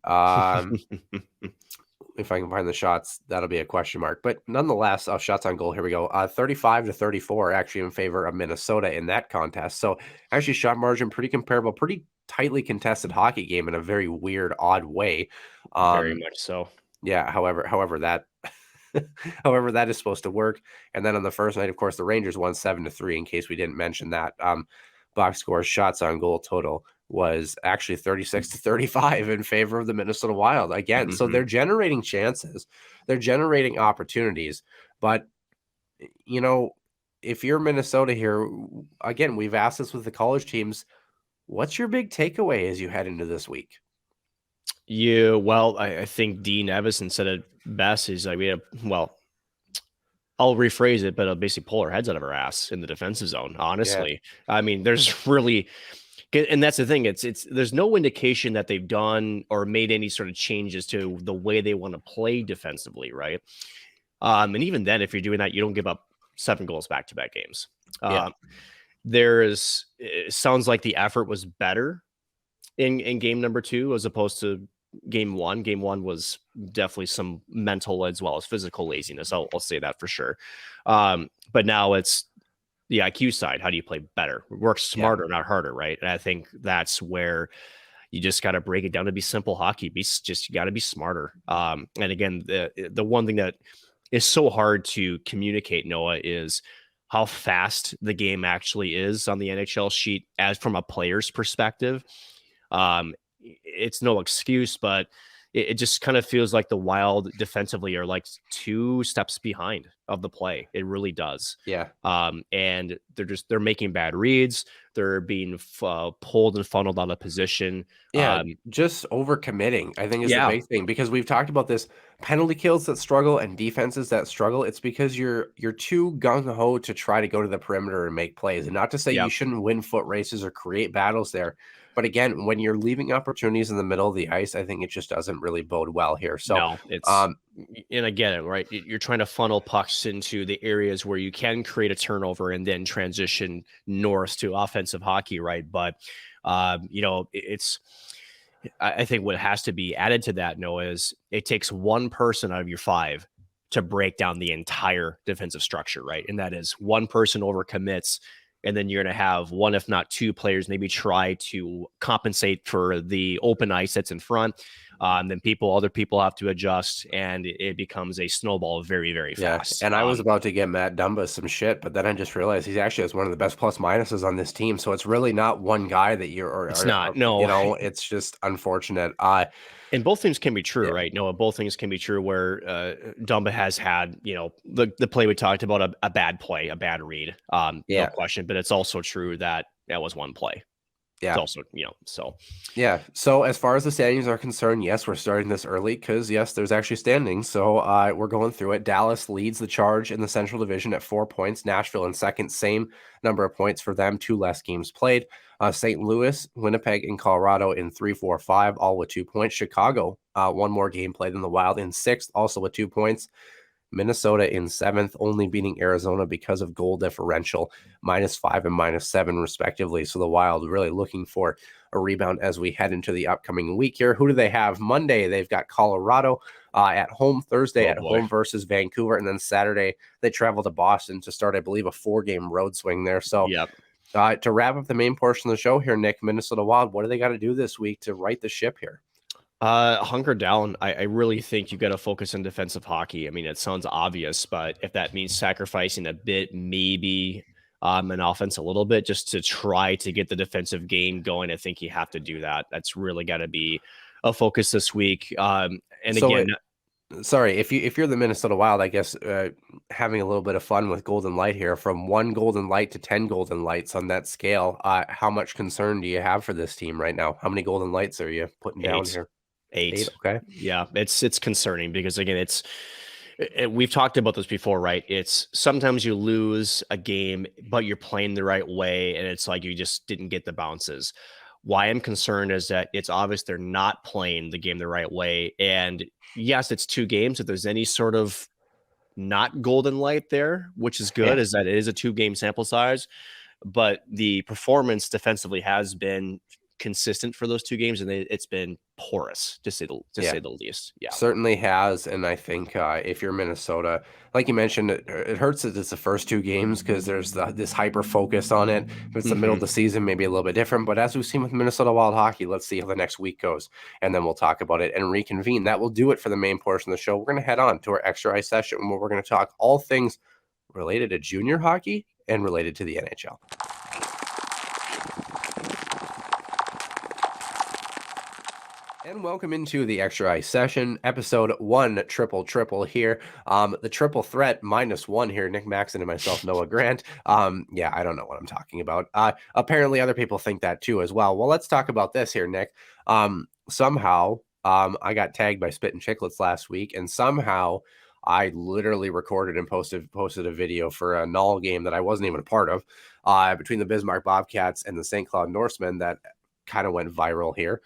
If I can find the shots, that'll be a question mark. But nonetheless, shots on goal. Here we go. 35-34 actually in favor of Minnesota in that contest. So actually shot margin pretty comparable, pretty tightly contested hockey game in a very weird, odd way. Very much so. Yeah. However that is supposed to work. And then on the first night, of course, the Rangers won 7-3. In case we didn't mention that, box score shots on goal total was actually 36-35 in favor of the Minnesota Wild again. Mm-hmm. So they're generating chances, they're generating opportunities. But, if you're Minnesota here, again, we've asked this with the college teams, what's your big takeaway as you head into this week? I think Dean Evison said it best. Is like, I'll rephrase it, but it'll basically pull our heads out of our ass in the defensive zone. Honestly, yeah. I mean, there's really, and that's the thing. It's there's no indication that they've done or made any sort of changes to the way they want to play defensively, right? And even then, if you're doing that, you don't give up 7 goals back-to-back games. It sounds like the effort was better in game number 2 as opposed to game 1. Game 1 was definitely some mental as well as physical laziness. I'll say that for sure. But now it's the IQ side. How do you play better? Work smarter, not harder, right? And I think that's where you just got to break it down to be simple hockey. You got to be smarter. And again, the one thing that is so hard to communicate, Noah, is how fast the game actually is on the NHL sheet as from a player's perspective. It's no excuse, but it just kind of feels like the Wild defensively are like 2 steps behind of the play. It really does. Yeah. And they're making bad reads. They're being pulled and funneled out of position. Yeah. Just overcommitting, I think, is the big thing, because we've talked about this: penalty kills that struggle and defenses that struggle. It's because you're too gung-ho to try to go to the perimeter and make plays. And not to say you shouldn't win foot races or create battles there. But again, when you're leaving opportunities in the middle of the ice, I think it just doesn't really bode well here. So, no, it's and I get it, right? You're trying to funnel pucks into the areas where you can create a turnover and then transition north to offensive hockey, right? But it's. I think what has to be added to that, Noah, is it takes one person out of your 5 to break down the entire defensive structure, right? And that is one person overcommits. And then you're going to have 1, if not 2 players, maybe try to compensate for the open ice that's in front. Then other people have to adjust, and it becomes a snowball very, very fast. And I was about to get Matt Dumba some shit, but then I just realized he's actually has one of the best plus minuses on this team. So it's really not one guy that it's just unfortunate. And both things can be true, right? No, both things can be true where Dumba has had, the play we talked about, a bad play, a bad read, no question. But it's also true that was one play. Yeah. It's also, so. Yeah. So as far as the standings are concerned, yes, we're starting this early because, yes, there's actually standings. So we're going through it. Dallas leads the charge in the Central Division at 4 points. Nashville in second, same number of points for them, 2 less games played. St. Louis, Winnipeg, and Colorado in 3, 4, 5, all with 2 points. Chicago, 1 more game played than the Wild in 6th, also with 2 points. Minnesota in 7th, only beating Arizona because of goal differential, -5 and -7 respectively. So the Wild really looking for a rebound as we head into the upcoming week here. Who do they have? Monday, they've got Colorado at home. Thursday at home versus Vancouver. And then Saturday, they travel to Boston to start, I believe, a 4-game road swing there. So to wrap up the main portion of the show here, Nick, Minnesota Wild, what do they got to do this week to right the ship here? Hunker down. I really think you got to focus on defensive hockey. I mean, it sounds obvious, but if that means sacrificing a bit, maybe an offense a little bit, just to try to get the defensive game going, I think you have to do that. That's really got to be a focus this week. Sorry, if you're the Minnesota Wild, I guess having a little bit of fun with Golden Light here, from 1 Golden Light to 10 Golden Lights on that scale, how much concern do you have for this team right now? How many Golden Lights are you putting down here? 8. Okay. Yeah, it's concerning because, again, we've talked about this before, right? It's sometimes you lose a game, but you're playing the right way, and it's like you just didn't get the bounces. Why I'm concerned is that it's obvious they're not playing the game the right way. And yes, it's 2 games. If there's any sort of not golden light there, which is good, is that it is a 2-game sample size, but the performance defensively has been consistent for those 2 games, and it's been porous to say the least. Yeah, certainly has. And I think if you're Minnesota, like you mentioned, it hurts that it's the first 2 games because there's this hyper focus on it. If it's the middle of the season, maybe a little bit different. But as we've seen with Minnesota Wild hockey, let's see how the next week goes, and then we'll talk about it and reconvene. That will do it for the main portion of the show. We're going to head on to our extra ice session where we're going to talk all things related to junior hockey and related to the NHL. And welcome into the Extra Ice Session, episode 1 triple here. The triple threat -1 here, Nick Maxon and myself, Noah Grant. Yeah, I don't know what I'm talking about. Apparently other people think that too as well. Well, let's talk about this here, Nick. Somehow, I got tagged by Spit and Chicklets last week, and somehow I literally recorded and posted a video for a Null game that I wasn't even a part of, between the Bismarck Bobcats and the St. Cloud Norsemen that kind of went viral here.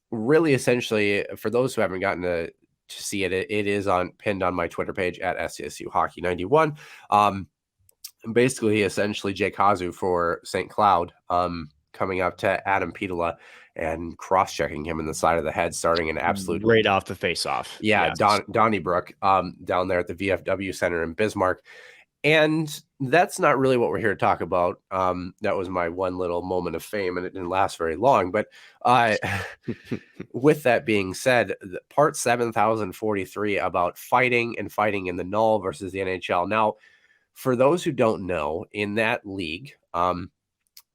Really, essentially, for those who haven't gotten to see it, it is pinned on my Twitter page at SCSU Hockey 91. Basically, essentially, Jake Hazu for St. Cloud coming up to Adam Petola and cross-checking him in the side of the head, starting an absolute right off the face-off. Yeah, yes. Donnybrook down there at the VFW Center in Bismarck. And that's not really what we're here to talk about. That was my one little moment of fame, and it didn't last very long. But with that being said, part 7043 about fighting in the Null versus the NHL. Now, for those who don't know, in that league,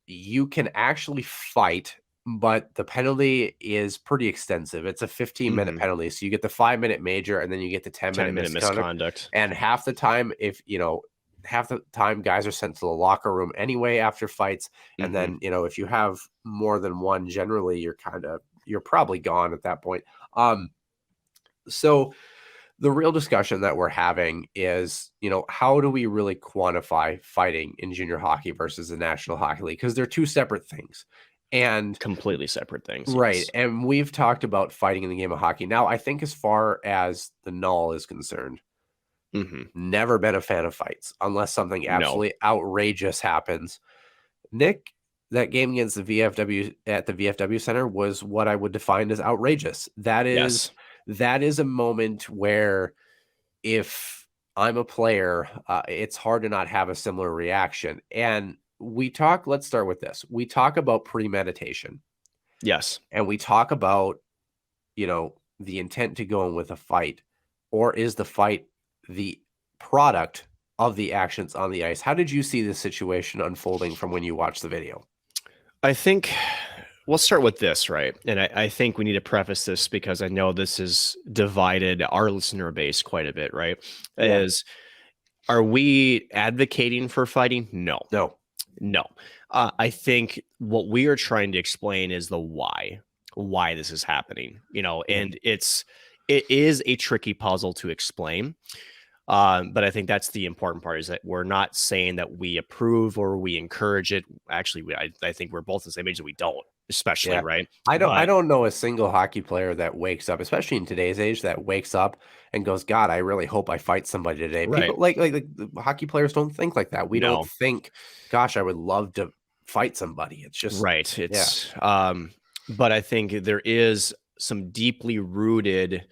you can actually fight, but the penalty is pretty extensive. It's a 15-minute penalty. So you get the 5-minute major, and then you get the 10-minute misconduct. And half the time, guys are sent to the locker room anyway after fights. And then, if you have more than one, generally you're probably gone at that point. So the real discussion that we're having is, how do we really quantify fighting in junior hockey versus the National Hockey League? Because they're 2 separate things. And completely separate things. Right. Yes. And we've talked about fighting in the game of hockey. Now, I think as far as the Null is concerned, never been a fan of fights unless something absolutely outrageous happens. Nick, that game against the VFW at the VFW Center was what I would define as outrageous. That is a moment where if I'm a player, it's hard to not have a similar reaction. And let's start with this. We talk about premeditation. Yes. And we talk about, the intent to go in with a fight, or is the fight the product of the actions on the ice? How did you see this situation unfolding from when you watched the video? I think we'll start with this, right? And I think we need to preface this because I know this has divided our listener base quite a bit, right? Yeah. Are we advocating for fighting? No. I think what we are trying to explain is the why this is happening, and it is a tricky puzzle to explain. But I think that's the important part, is that we're not saying that we approve or we encourage it. Actually, I think we're both the same age that we don't. especially, right? I don't know a single hockey player that wakes up, especially in today's age, that wakes up and goes, God, I really hope I fight somebody today. Right. People like the hockey players don't think like that. We No. don't think, gosh, I would love to fight somebody. It's just right. It's but I think there is some deeply rooted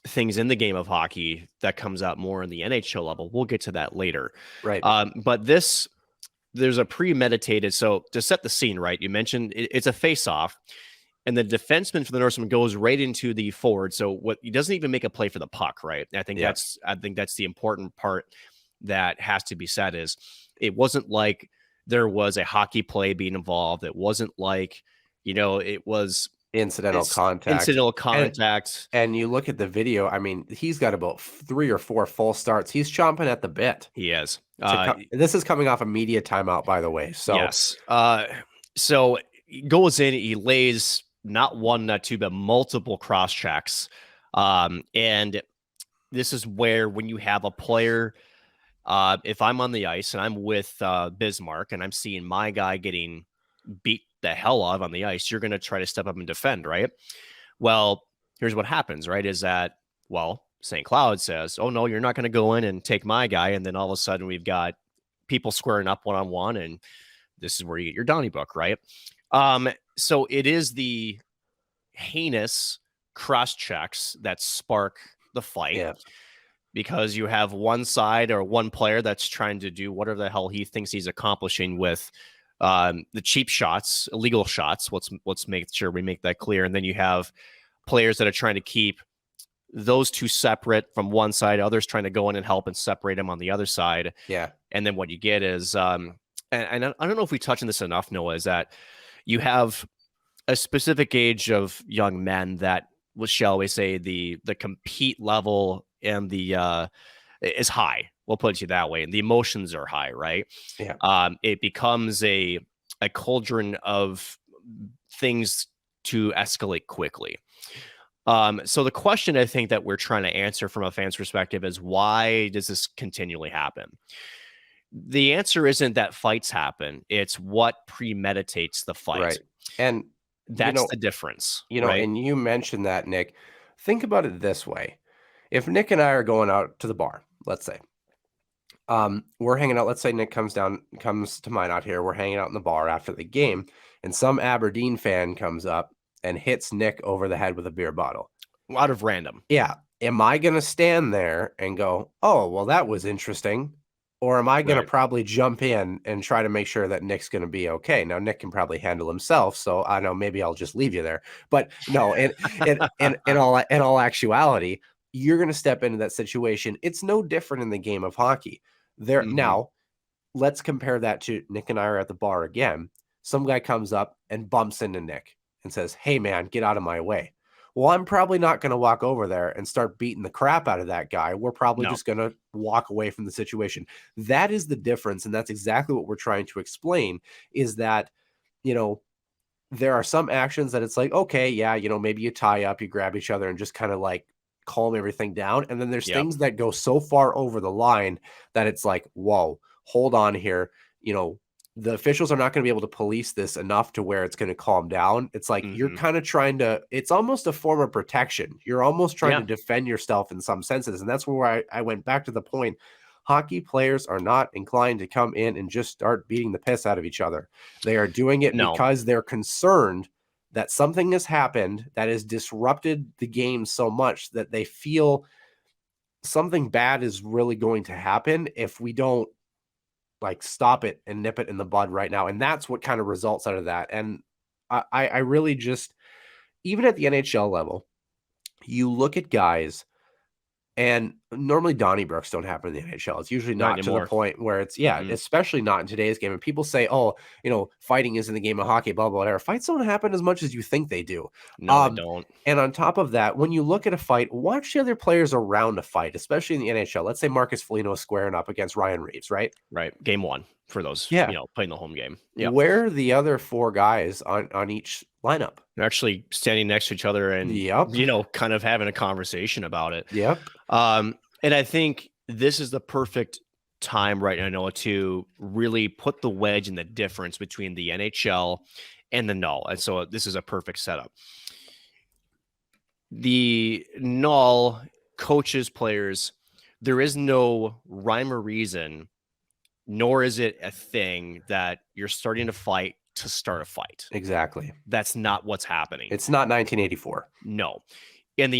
things in the game of hockey that comes out more in the NHL level. We'll get to that later. Right. But there's a premeditated, so to set the scene, right? You mentioned it's a face-off, and the defenseman for the Norseman goes right into the forward. So he doesn't even make a play for the puck, right? I think that's the important part that has to be said is it wasn't like there was a hockey play being involved. It wasn't like, it was incidental contact. And you look at the video, I mean, he's got about 3 or 4 full starts. He's chomping at the bit. He is. This is coming off a media timeout, by the way. So yes. So he goes in, he lays not one, not two, but multiple cross checks. And this is where when you have a player, if I'm on the ice and I'm with Bismarck and I'm seeing my guy getting beat the hell out of on the ice, you're going to try to step up and defend, right? Well, here's what happens, right? Is that, St. Cloud says, oh no, you're not going to go in and take my guy. And then all of a sudden we've got people squaring up one-on-one, and this is where you get your Donnybrook, right? So it is the heinous cross checks that spark the fight, because you have one side or one player that's trying to do whatever the hell he thinks he's accomplishing with the cheap shots, illegal shots. Let's make sure we make that clear. And then you have players that are trying to keep those two separate from one side, others trying to go in and help and separate them on the other side. Yeah. And then what you get is, and I don't know if we touch on this enough, Noah, is that you have a specific age of young men that shall we say, the compete level and the is high. We'll put it that way. And the emotions are high, right? Yeah. It becomes a cauldron of things to escalate quickly. So the question I think that we're trying to answer from a fan's perspective is, why does this continually happen? The answer isn't that fights happen. It's what premeditates the fight. Right. And that's the difference. Right? And you mentioned that, Nick. Think about it this way. If Nick and I are going out to the bar, let's say, we're hanging out. Let's say Nick comes to mine out here. We're hanging out in the bar after the game, and some Aberdeen fan comes up and hits Nick over the head with a beer bottle. Out of random. Yeah. Am I going to stand there and go, oh, well, that was interesting? Or am I going to probably jump in and try to make sure that Nick's going to be okay? Now, Nick can probably handle himself, so I know maybe I'll just leave you there. But no, in all actuality, you're going to step into that situation. It's no different in the game of hockey. Now, let's compare that to Nick and I are at the bar again. Some guy comes up and bumps into Nick and says, hey, man, get out of my way. Well, I'm probably not going to walk over there and start beating the crap out of that guy. We're probably just going to walk away from the situation. That is the difference. And that's exactly what we're trying to explain, is that, there are some actions that it's like, okay, yeah, maybe you tie up, you grab each other and just kind of like calm everything down. And then there's things that go so far over the line that it's like, whoa, hold on here. The officials are not going to be able to police this enough to where it's going to calm down. It's like you're kind of trying to, it's almost a form of protection. You're almost trying to defend yourself in some senses. And that's where I went back to the point. Hockey players are not inclined to come in and just start beating the piss out of each other. They are doing it because they're concerned that something has happened that has disrupted the game so much that they feel something bad is really going to happen if we don't stop it and nip it in the bud right now. And that's what kind of results out of that. And I really just, even at the NHL level, you look at guys, and normally Donnybrooks don't happen in the NHL. It's usually not to the point where it's, especially not in today's game. And people say, oh, fighting is in the game of hockey, blah, blah, whatever. Fights don't happen as much as you think they do. No, they don't. And on top of that, when you look at a fight, watch the other players around a fight, especially in the NHL. Let's say Marcus Folino is squaring up against Ryan Reeves, right? Right. Game one for those, playing the home game. Yeah. Where are the other 4 guys on each lineup? They're actually standing next to each other and, kind of having a conversation about it. Yep. And I think this is the perfect time right now, Noah, to really put the wedge in the difference between the NHL and the null. And so this is a perfect setup. The null coaches, players, there is no rhyme or reason, nor is it a thing that you're starting to fight to start a fight. Exactly. That's not what's happening. It's not 1984. No. And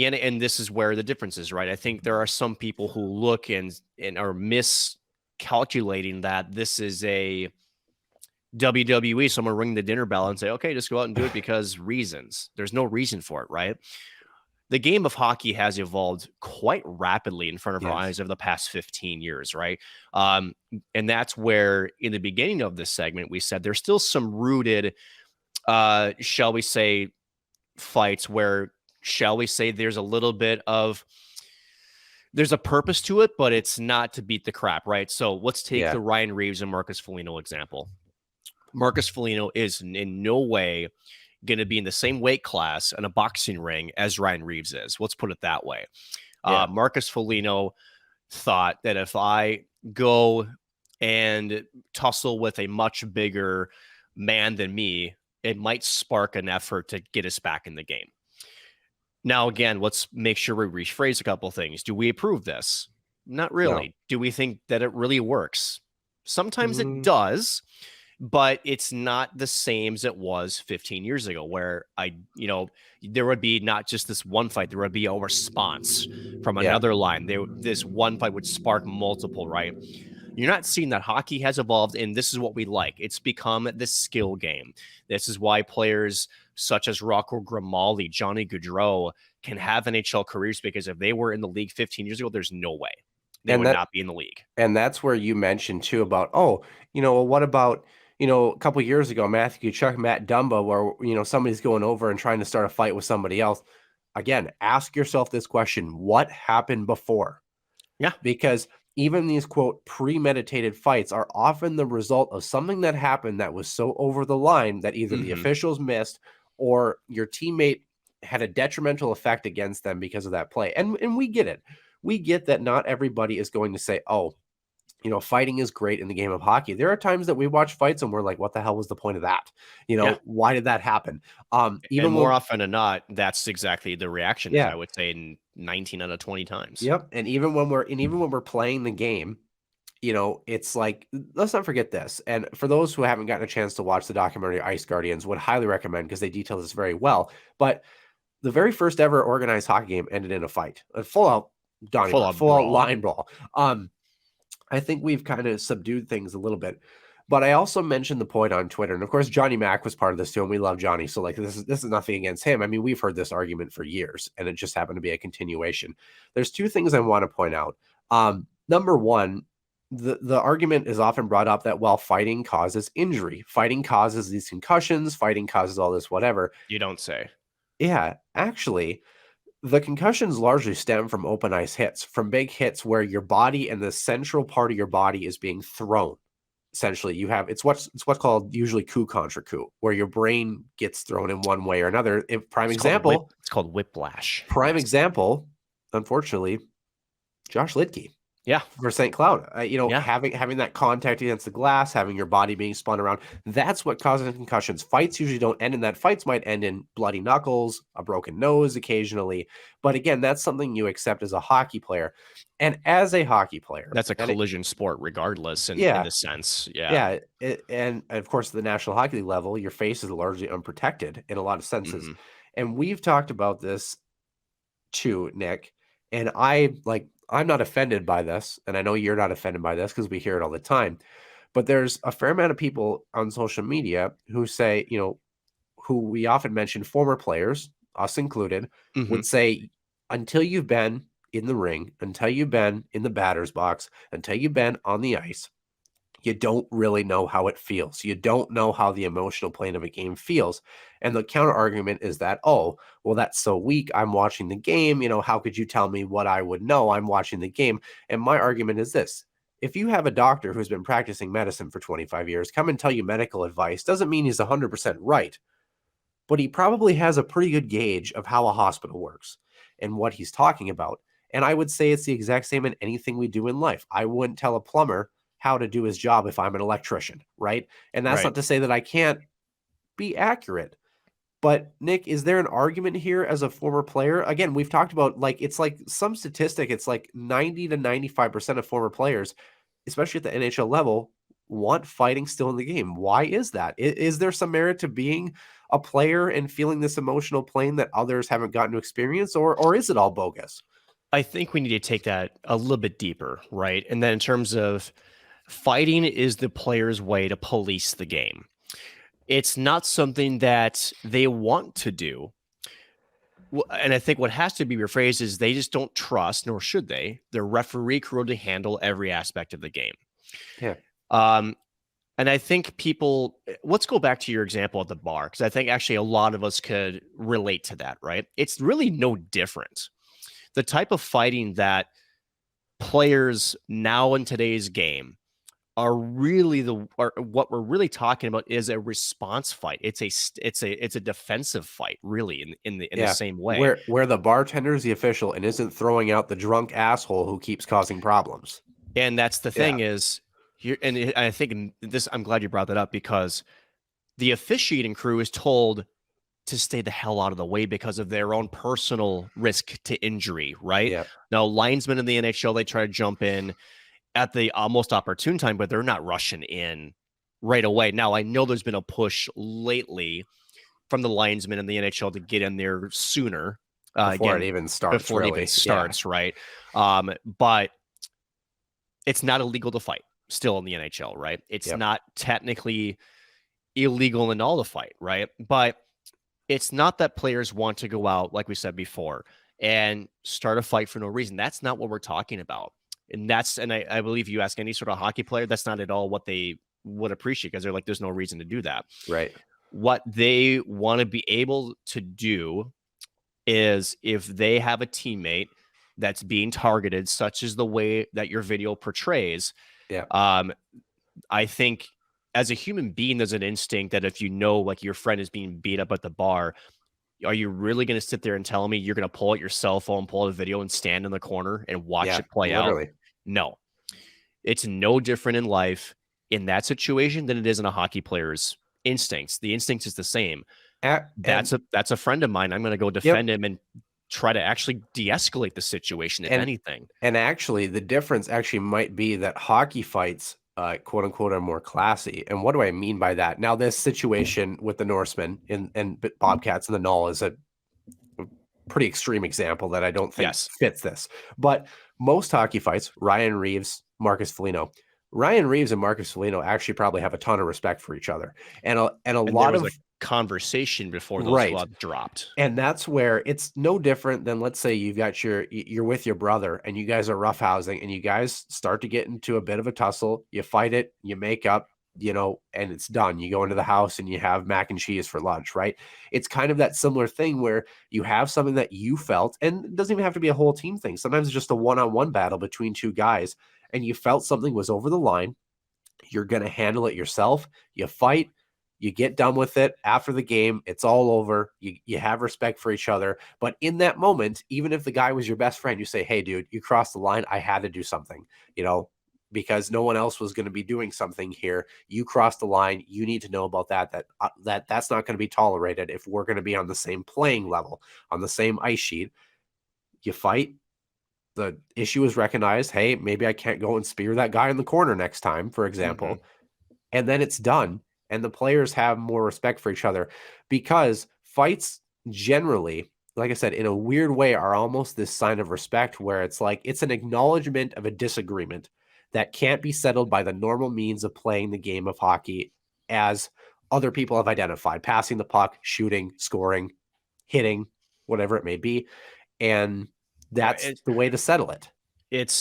this is where the difference is, right? I think there are some people who look and are miscalculating that this is a WWE. Someone ring the dinner bell and say, okay, just go out and do it because reasons. There's no reason for it, right? The game of hockey has evolved quite rapidly in front of our eyes over the past 15 years, right? And that's where in the beginning of this segment, we said there's still some rooted, shall we say, fights where, shall we say, there's a little bit of, there's a purpose to it, but it's not to beat the crap, right? So let's take the Ryan Reeves and Marcus Folino example. Marcus Folino is in no way going to be in the same weight class in a boxing ring as Ryan Reeves is. Let's put it that way. Marcus Folino thought that if I go and tussle with a much bigger man than me, it might spark an effort to get us back in the game. Now, again, let's make sure we rephrase a couple of things. Do we approve this? Not really. No. Do we think that it really works? Sometimes it does, but it's not the same as it was 15 years ago where there would be not just this one fight, there would be a response from another line. This one fight would spark multiple, right? You're not seeing that. Hockey has evolved, and this is what we like. It's become the skill game. This is why players such as Rocco Grimaldi, Johnny Gaudreau can have NHL careers, because if they were in the league 15 years ago, there's no way they would not be in the league. And that's where you mentioned too about, what about, a couple of years ago, Matthew Tkachuk, Matt Dumba, where, somebody's going over and trying to start a fight with somebody else. Again, ask yourself this question: what happened before? Yeah. Because even these, quote, premeditated fights are often the result of something that happened that was so over the line that either the officials missed or your teammate had a detrimental effect against them because of that play. And we get it. We get that not everybody is going to say, fighting is great in the game of hockey. There are times that we watch fights and we're like, what the hell was the point of that? Why did that happen? Even more often than not, that's exactly the reaction. I would say in 19 out of 20 times. Yep. And even when we're playing the game, it's like, let's not forget this. And for those who haven't gotten a chance to watch the documentary Ice Guardians, would highly recommend, because they detail this very well. But the very first ever organized hockey game ended in a fight, a full out line brawl. I think we've kind of subdued things a little bit, but I also mentioned the point on Twitter, and of course Johnny Mack was part of this too, and we love Johnny. So like, this is nothing against him. I mean, we've heard this argument for years, and it just happened to be a continuation. There's two things I want to point out. Number one, the argument is often brought up that, well, fighting causes injury, fighting causes these concussions, fighting causes all this whatever. You don't say. Yeah, actually, the concussions largely stem from open ice hits, from big hits where your body and the central part of your body is being thrown. Essentially, it's what's called usually coup contre coup, where your brain gets thrown in one way or another. It's called whiplash. Prime example, unfortunately, Josh Lidke. Yeah, for St. Cloud, having that contact against the glass, having your body being spun around, that's what causes concussions. Fights usually don't end in that. Fights might end in bloody knuckles, a broken nose occasionally. But again, that's something you accept as a hockey player. And as a hockey player, that's a collision sport regardless in a sense. Yeah. And of course, at the National Hockey League level, your face is largely unprotected in a lot of senses. And we've talked about this too, Nick, and I'm not offended by this, and I know you're not offended by this because we hear it all the time, but there's a fair amount of people on social media who say, who we often mention, former players, us included, would say, until you've been in the ring, until you've been in the batter's box, until you've been on the ice, you don't really know how it feels. You don't know how the emotional plane of a game feels. And the counter argument is that, that's so weak. I'm watching the game. How could you tell me what I would know? I'm watching the game. And my argument is this: if you have a doctor who's been practicing medicine for 25 years come and tell you medical advice, doesn't mean he's 100% right, but he probably has a pretty good gauge of how a hospital works and what he's talking about. And I would say it's the exact same in anything we do in life. I wouldn't tell a plumber how to do his job if I'm an electrician, right? And that's not to say that I can't be accurate. But Nick, is there an argument here as a former player? Again, we've talked about it's like some statistic, it's like 90 to 95% of former players, especially at the NHL level, want fighting still in the game. Why is that? Is there some merit to being a player and feeling this emotional plane that others haven't gotten to experience, or is it all bogus? I think we need to take that a little bit deeper, right? And then in terms of fighting is the player's way to police the game. It's not something that they want to do. And I think what has to be rephrased is they just don't trust, nor should they, their referee crew to handle every aspect of the game. Yeah. And I think let's go back to your example at the bar, because I think actually a lot of us could relate to that, right? It's really no different. The type of fighting that players now in today's game are really what we're really talking about is a response fight. It's a defensive fight, really, in the same way. Where the bartender is the official and isn't throwing out the drunk asshole who keeps causing problems. And that's the thing is here, and I think this. I'm glad you brought that up, because the officiating crew is told to stay the hell out of the way because of their own personal risk to injury. Right now, linesmen in the NHL, they try to jump in at the almost opportune time, but they're not rushing in right away. Now, I know there's been a push lately from the linesmen in the NHL to get in there sooner. Before it even starts. Right? But it's not illegal to fight still in the NHL, right? It's not technically illegal in all to fight, right? But it's not that players want to go out, like we said before, and start a fight for no reason. That's not what we're talking about. And I believe you ask any sort of hockey player, that's not at all what they would appreciate, because they're like, there's no reason to do that. Right. What they want to be able to do is, if they have a teammate that's being targeted, such as the way that your video portrays, I think as a human being, there's an instinct that if you know, like, your friend is being beat up at the bar, are you really going to sit there and tell me you're going to pull out your cell phone, pull out a video, and stand in the corner and watch it play out? No. It's no different in life in that situation than it is in a hockey player's instincts. The instinct is the same. That's a friend of mine. I'm going to go defend him and try to actually de-escalate the situation, if anything. And actually, the difference actually might be that hockey fights, quote unquote, are more classy. And what do I mean by that? Now, this situation with the Norsemen and Bobcats and the Null is a pretty extreme example that I don't think fits this. But most hockey fights, Ryan Reeves, Marcus Folino, Ryan Reeves and Marcus Folino actually probably have a ton of respect for each other. And a lot of conversation before those gloves dropped. And that's where it's no different than, let's say you've got you're with your brother and you guys are roughhousing and you guys start to get into a bit of a tussle. You fight it, you make up, and it's done. You go into the house and you have mac and cheese for lunch, right? It's kind of that similar thing where you have something that you felt, and it doesn't even have to be a whole team thing. Sometimes it's just a one-on-one battle between two guys, and you felt something was over the line. You're going to handle it yourself. You fight, you get done with it. After the game, it's all over. You have respect for each other. But in that moment, even if the guy was your best friend, you say, hey, dude, you crossed the line. I had to do something, because no one else was going to be doing something here. You crossed the line. You need to know about that's not going to be tolerated if we're going to be on the same playing level, on the same ice sheet. You fight. The issue is recognized. Hey, maybe I can't go and spear that guy in the corner next time, for example. Mm-hmm. And then it's done. And the players have more respect for each other, because fights generally, like I said, in a weird way, are almost this sign of respect, where it's like it's an acknowledgement of a disagreement that can't be settled by the normal means of playing the game of hockey as other people have identified: passing the puck, shooting, scoring, hitting, whatever it may be. And that's the way to settle it. Let's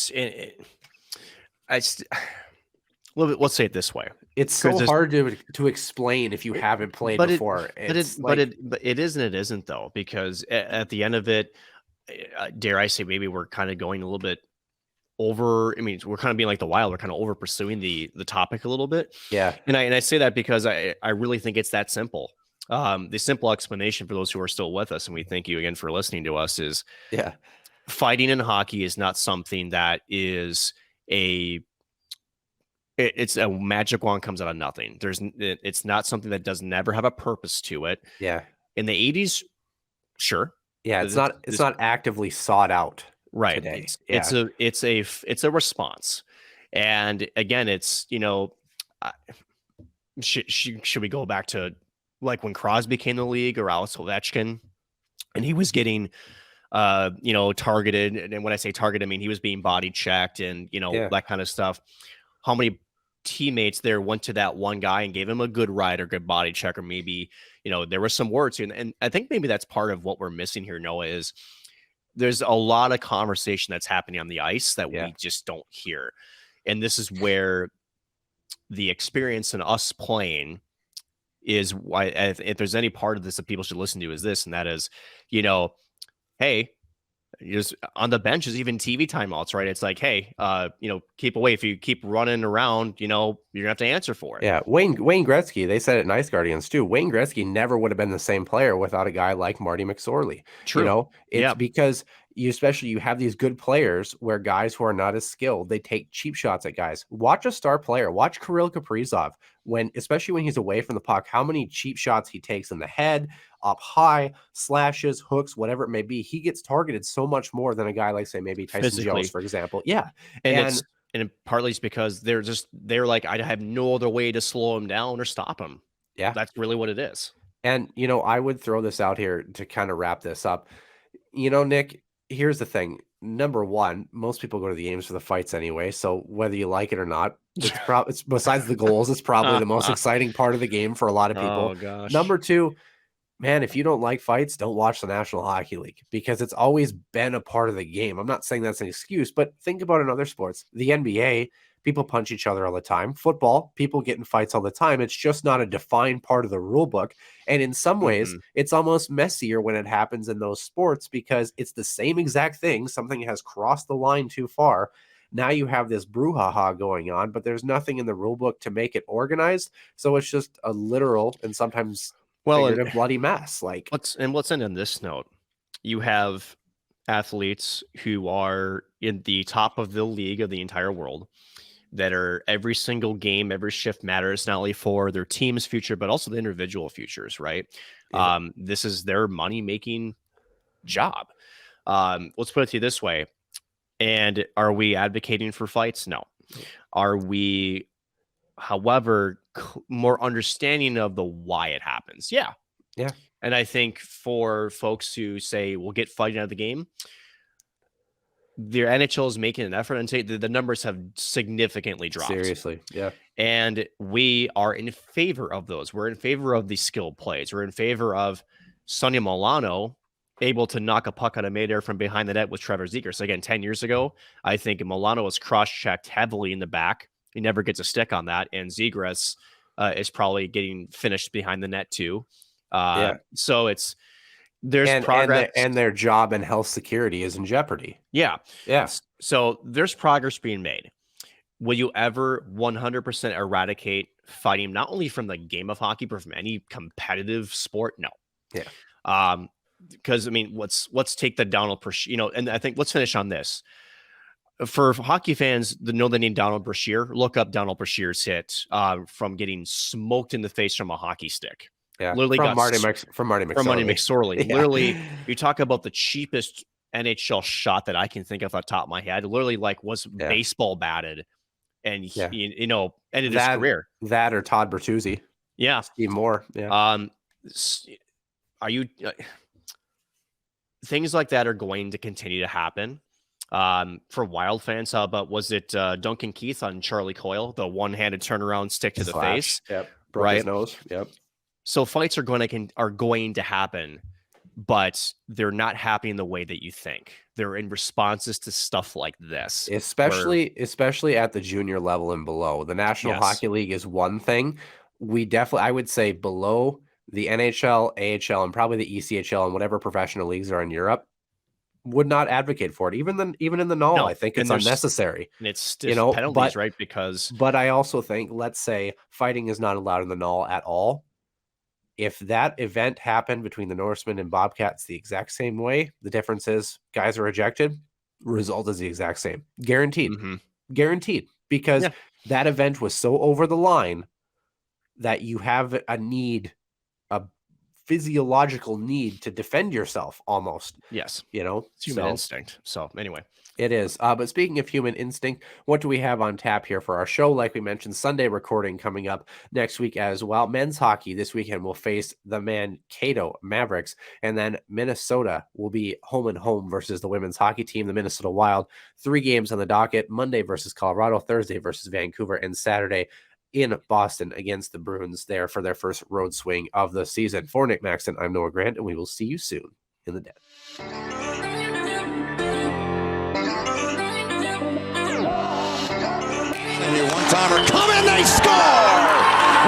say it this way. It's so hard to explain if you haven't played before. But it is and it isn't, though, because at the end of it, dare I say, maybe we're kind of going a little bit over. I mean, we're kind of being like the Wild. We're kind of over pursuing the topic a little bit. Yeah. And I say that because I really think it's that simple. The simple explanation for those who are still with us, and we thank you again for listening to us, is fighting in hockey is not something that is it's a magic wand comes out of nothing. It's not something that does never have a purpose to it. Yeah. In the 80s, sure. Yeah, it's not actively sought out right today. It's a response. And again, it's, should we go back to like when Crosby came to the league, or Alex Ovechkin, and he was getting targeted, and when I say targeted, I mean he was being body checked and that kind of stuff. How many teammates there went to that one guy and gave him a good ride or good body check, or maybe there was some words, and I think maybe that's part of what we're missing here, Noah, is there's a lot of conversation that's happening on the ice that we just don't hear. And this is where the experience in us playing is why, if there's any part of this that people should listen to, is this, and that is, hey, just on the bench is even TV timeouts, right? It's like, hey, keep away. If you keep running around, you're gonna have to answer for it. Yeah, Wayne Gretzky, they said it in Ice Guardians too. Wayne Gretzky never would have been the same player without a guy like Marty McSorley. True. It's because you have these good players where guys who are not as skilled, they take cheap shots at guys. Watch a star player. Watch Kirill Kaprizov, especially when he's away from the puck, how many cheap shots he takes in the head, up high, slashes, hooks, whatever it may be. He gets targeted so much more than a guy like, say, maybe Tyson Jones, for example. Yeah. And partly it's because they're like, I have no other way to slow him down or stop him. Yeah. That's really what it is. And, I would throw this out here to kind of wrap this up. Nick, here's the thing. Number one, most people go to the games for the fights anyway. So whether you like it or not, it's besides the goals, it's probably the most exciting part of the game for a lot of people. Oh, gosh. Number two, man, if you don't like fights, don't watch the National Hockey League, because it's always been a part of the game. I'm not saying that's an excuse, but think about in other sports. The NBA, people punch each other all the time. Football, people get in fights all the time. It's just not a defined part of the rule book. And in some ways, it's almost messier when it happens in those sports, because it's the same exact thing. Something has crossed the line too far. Now you have this brouhaha going on, but there's nothing in the rule book to make it organized. So it's just a literal and sometimes a bloody mess. Let's end on this note. You have athletes who are in the top of the league of the entire world, that are every single game, every shift matters, not only for their team's future, but also the individual futures, right? Yeah. This is their money-making job. Let's put it to you this way. And are we advocating for fights? No. Are we, however, more understanding of the why it happens? Yeah. Yeah. And I think for folks who say, we'll get fighting out of the game, the NHL is making an effort, and the numbers have significantly dropped. Seriously, yeah. And we are in favor of those. We're in favor of the skilled plays. We're in favor of Sonny Milano able to knock a puck out of midair from behind the net with Trevor Zegras. Again, 10 years ago, I think Milano was cross-checked heavily in the back. He never gets a stick on that, and Zegras is probably getting finished behind the net too. So there's progress, and their job and health security is in jeopardy. Yeah. Yes. So there's progress being made. Will you ever 100% eradicate fighting, not only from the game of hockey, but from any competitive sport? No. Yeah. Because I mean, let's take the Donald Brashear, and I think let's finish on this. For hockey fans that know the name Donald Brashear, look up Donald Brashear's hit from getting smoked in the face from a hockey stick. Yeah, literally from Marty McSorley. Yeah. Literally, you talk about the cheapest NHL shot that I can think of off the top of my head. Literally, was baseball batted, and ended his career. That or Todd Bertuzzi. Yeah, Steve Moore. Yeah. Are you? Things like that are going to continue to happen. For Wild fans, how about was it Duncan Keith on Charlie Coyle, the one-handed turnaround stick to the face? Yep. Broke his nose. Yep. So fights are going to happen, but they're not happening the way that you think. They're in responses to stuff like this, especially at the junior level and below. The National Hockey League is one thing. I would say below the NHL, AHL, and probably the ECHL and whatever professional leagues are in Europe, would not advocate for it. Even in the NOL, I think it's unnecessary. And it's still penalties, right? But I also think, let's say fighting is not allowed in the NOL at all. if that event happened between the Norsemen and Bobcats the exact same way, the difference is guys are ejected, result is the exact same. Guaranteed. Guaranteed. Because that event was so over the line that you have a physiological need to defend yourself almost. Yes. It's human instinct. So anyway. It is. But speaking of human instinct, what do we have on tap here for our show? Like we mentioned, Sunday recording coming up next week as well. Men's hockey this weekend will face the Mankato Mavericks, and then Minnesota will be home and home versus the women's hockey team, the Minnesota Wild. 3 games on the docket: Monday versus Colorado, Thursday versus Vancouver, and Saturday in Boston against the Bruins there for their first road swing of the season. For Nick Maxon, I'm Noah Grant, and we will see you soon in the den. Your one-timer coming, they score!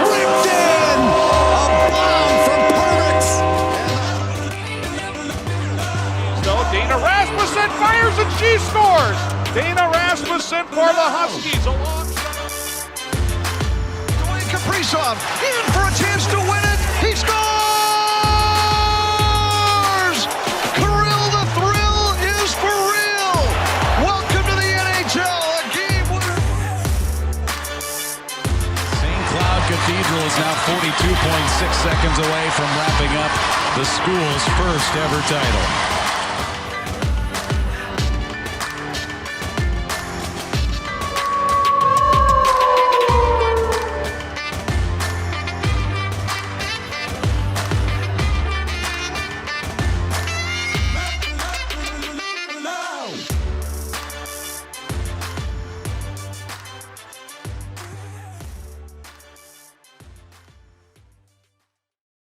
Ripped in! A bomb from Perix! So Dana Rasmussen fires and she scores! Dana Rasmussen for the Huskies Dwayne Kaprizov in for a chance to win it! He scores! Kirill the Thrill is for real! Welcome to the NHL! Cathedral is now 42.6 seconds away from wrapping up the school's first ever title.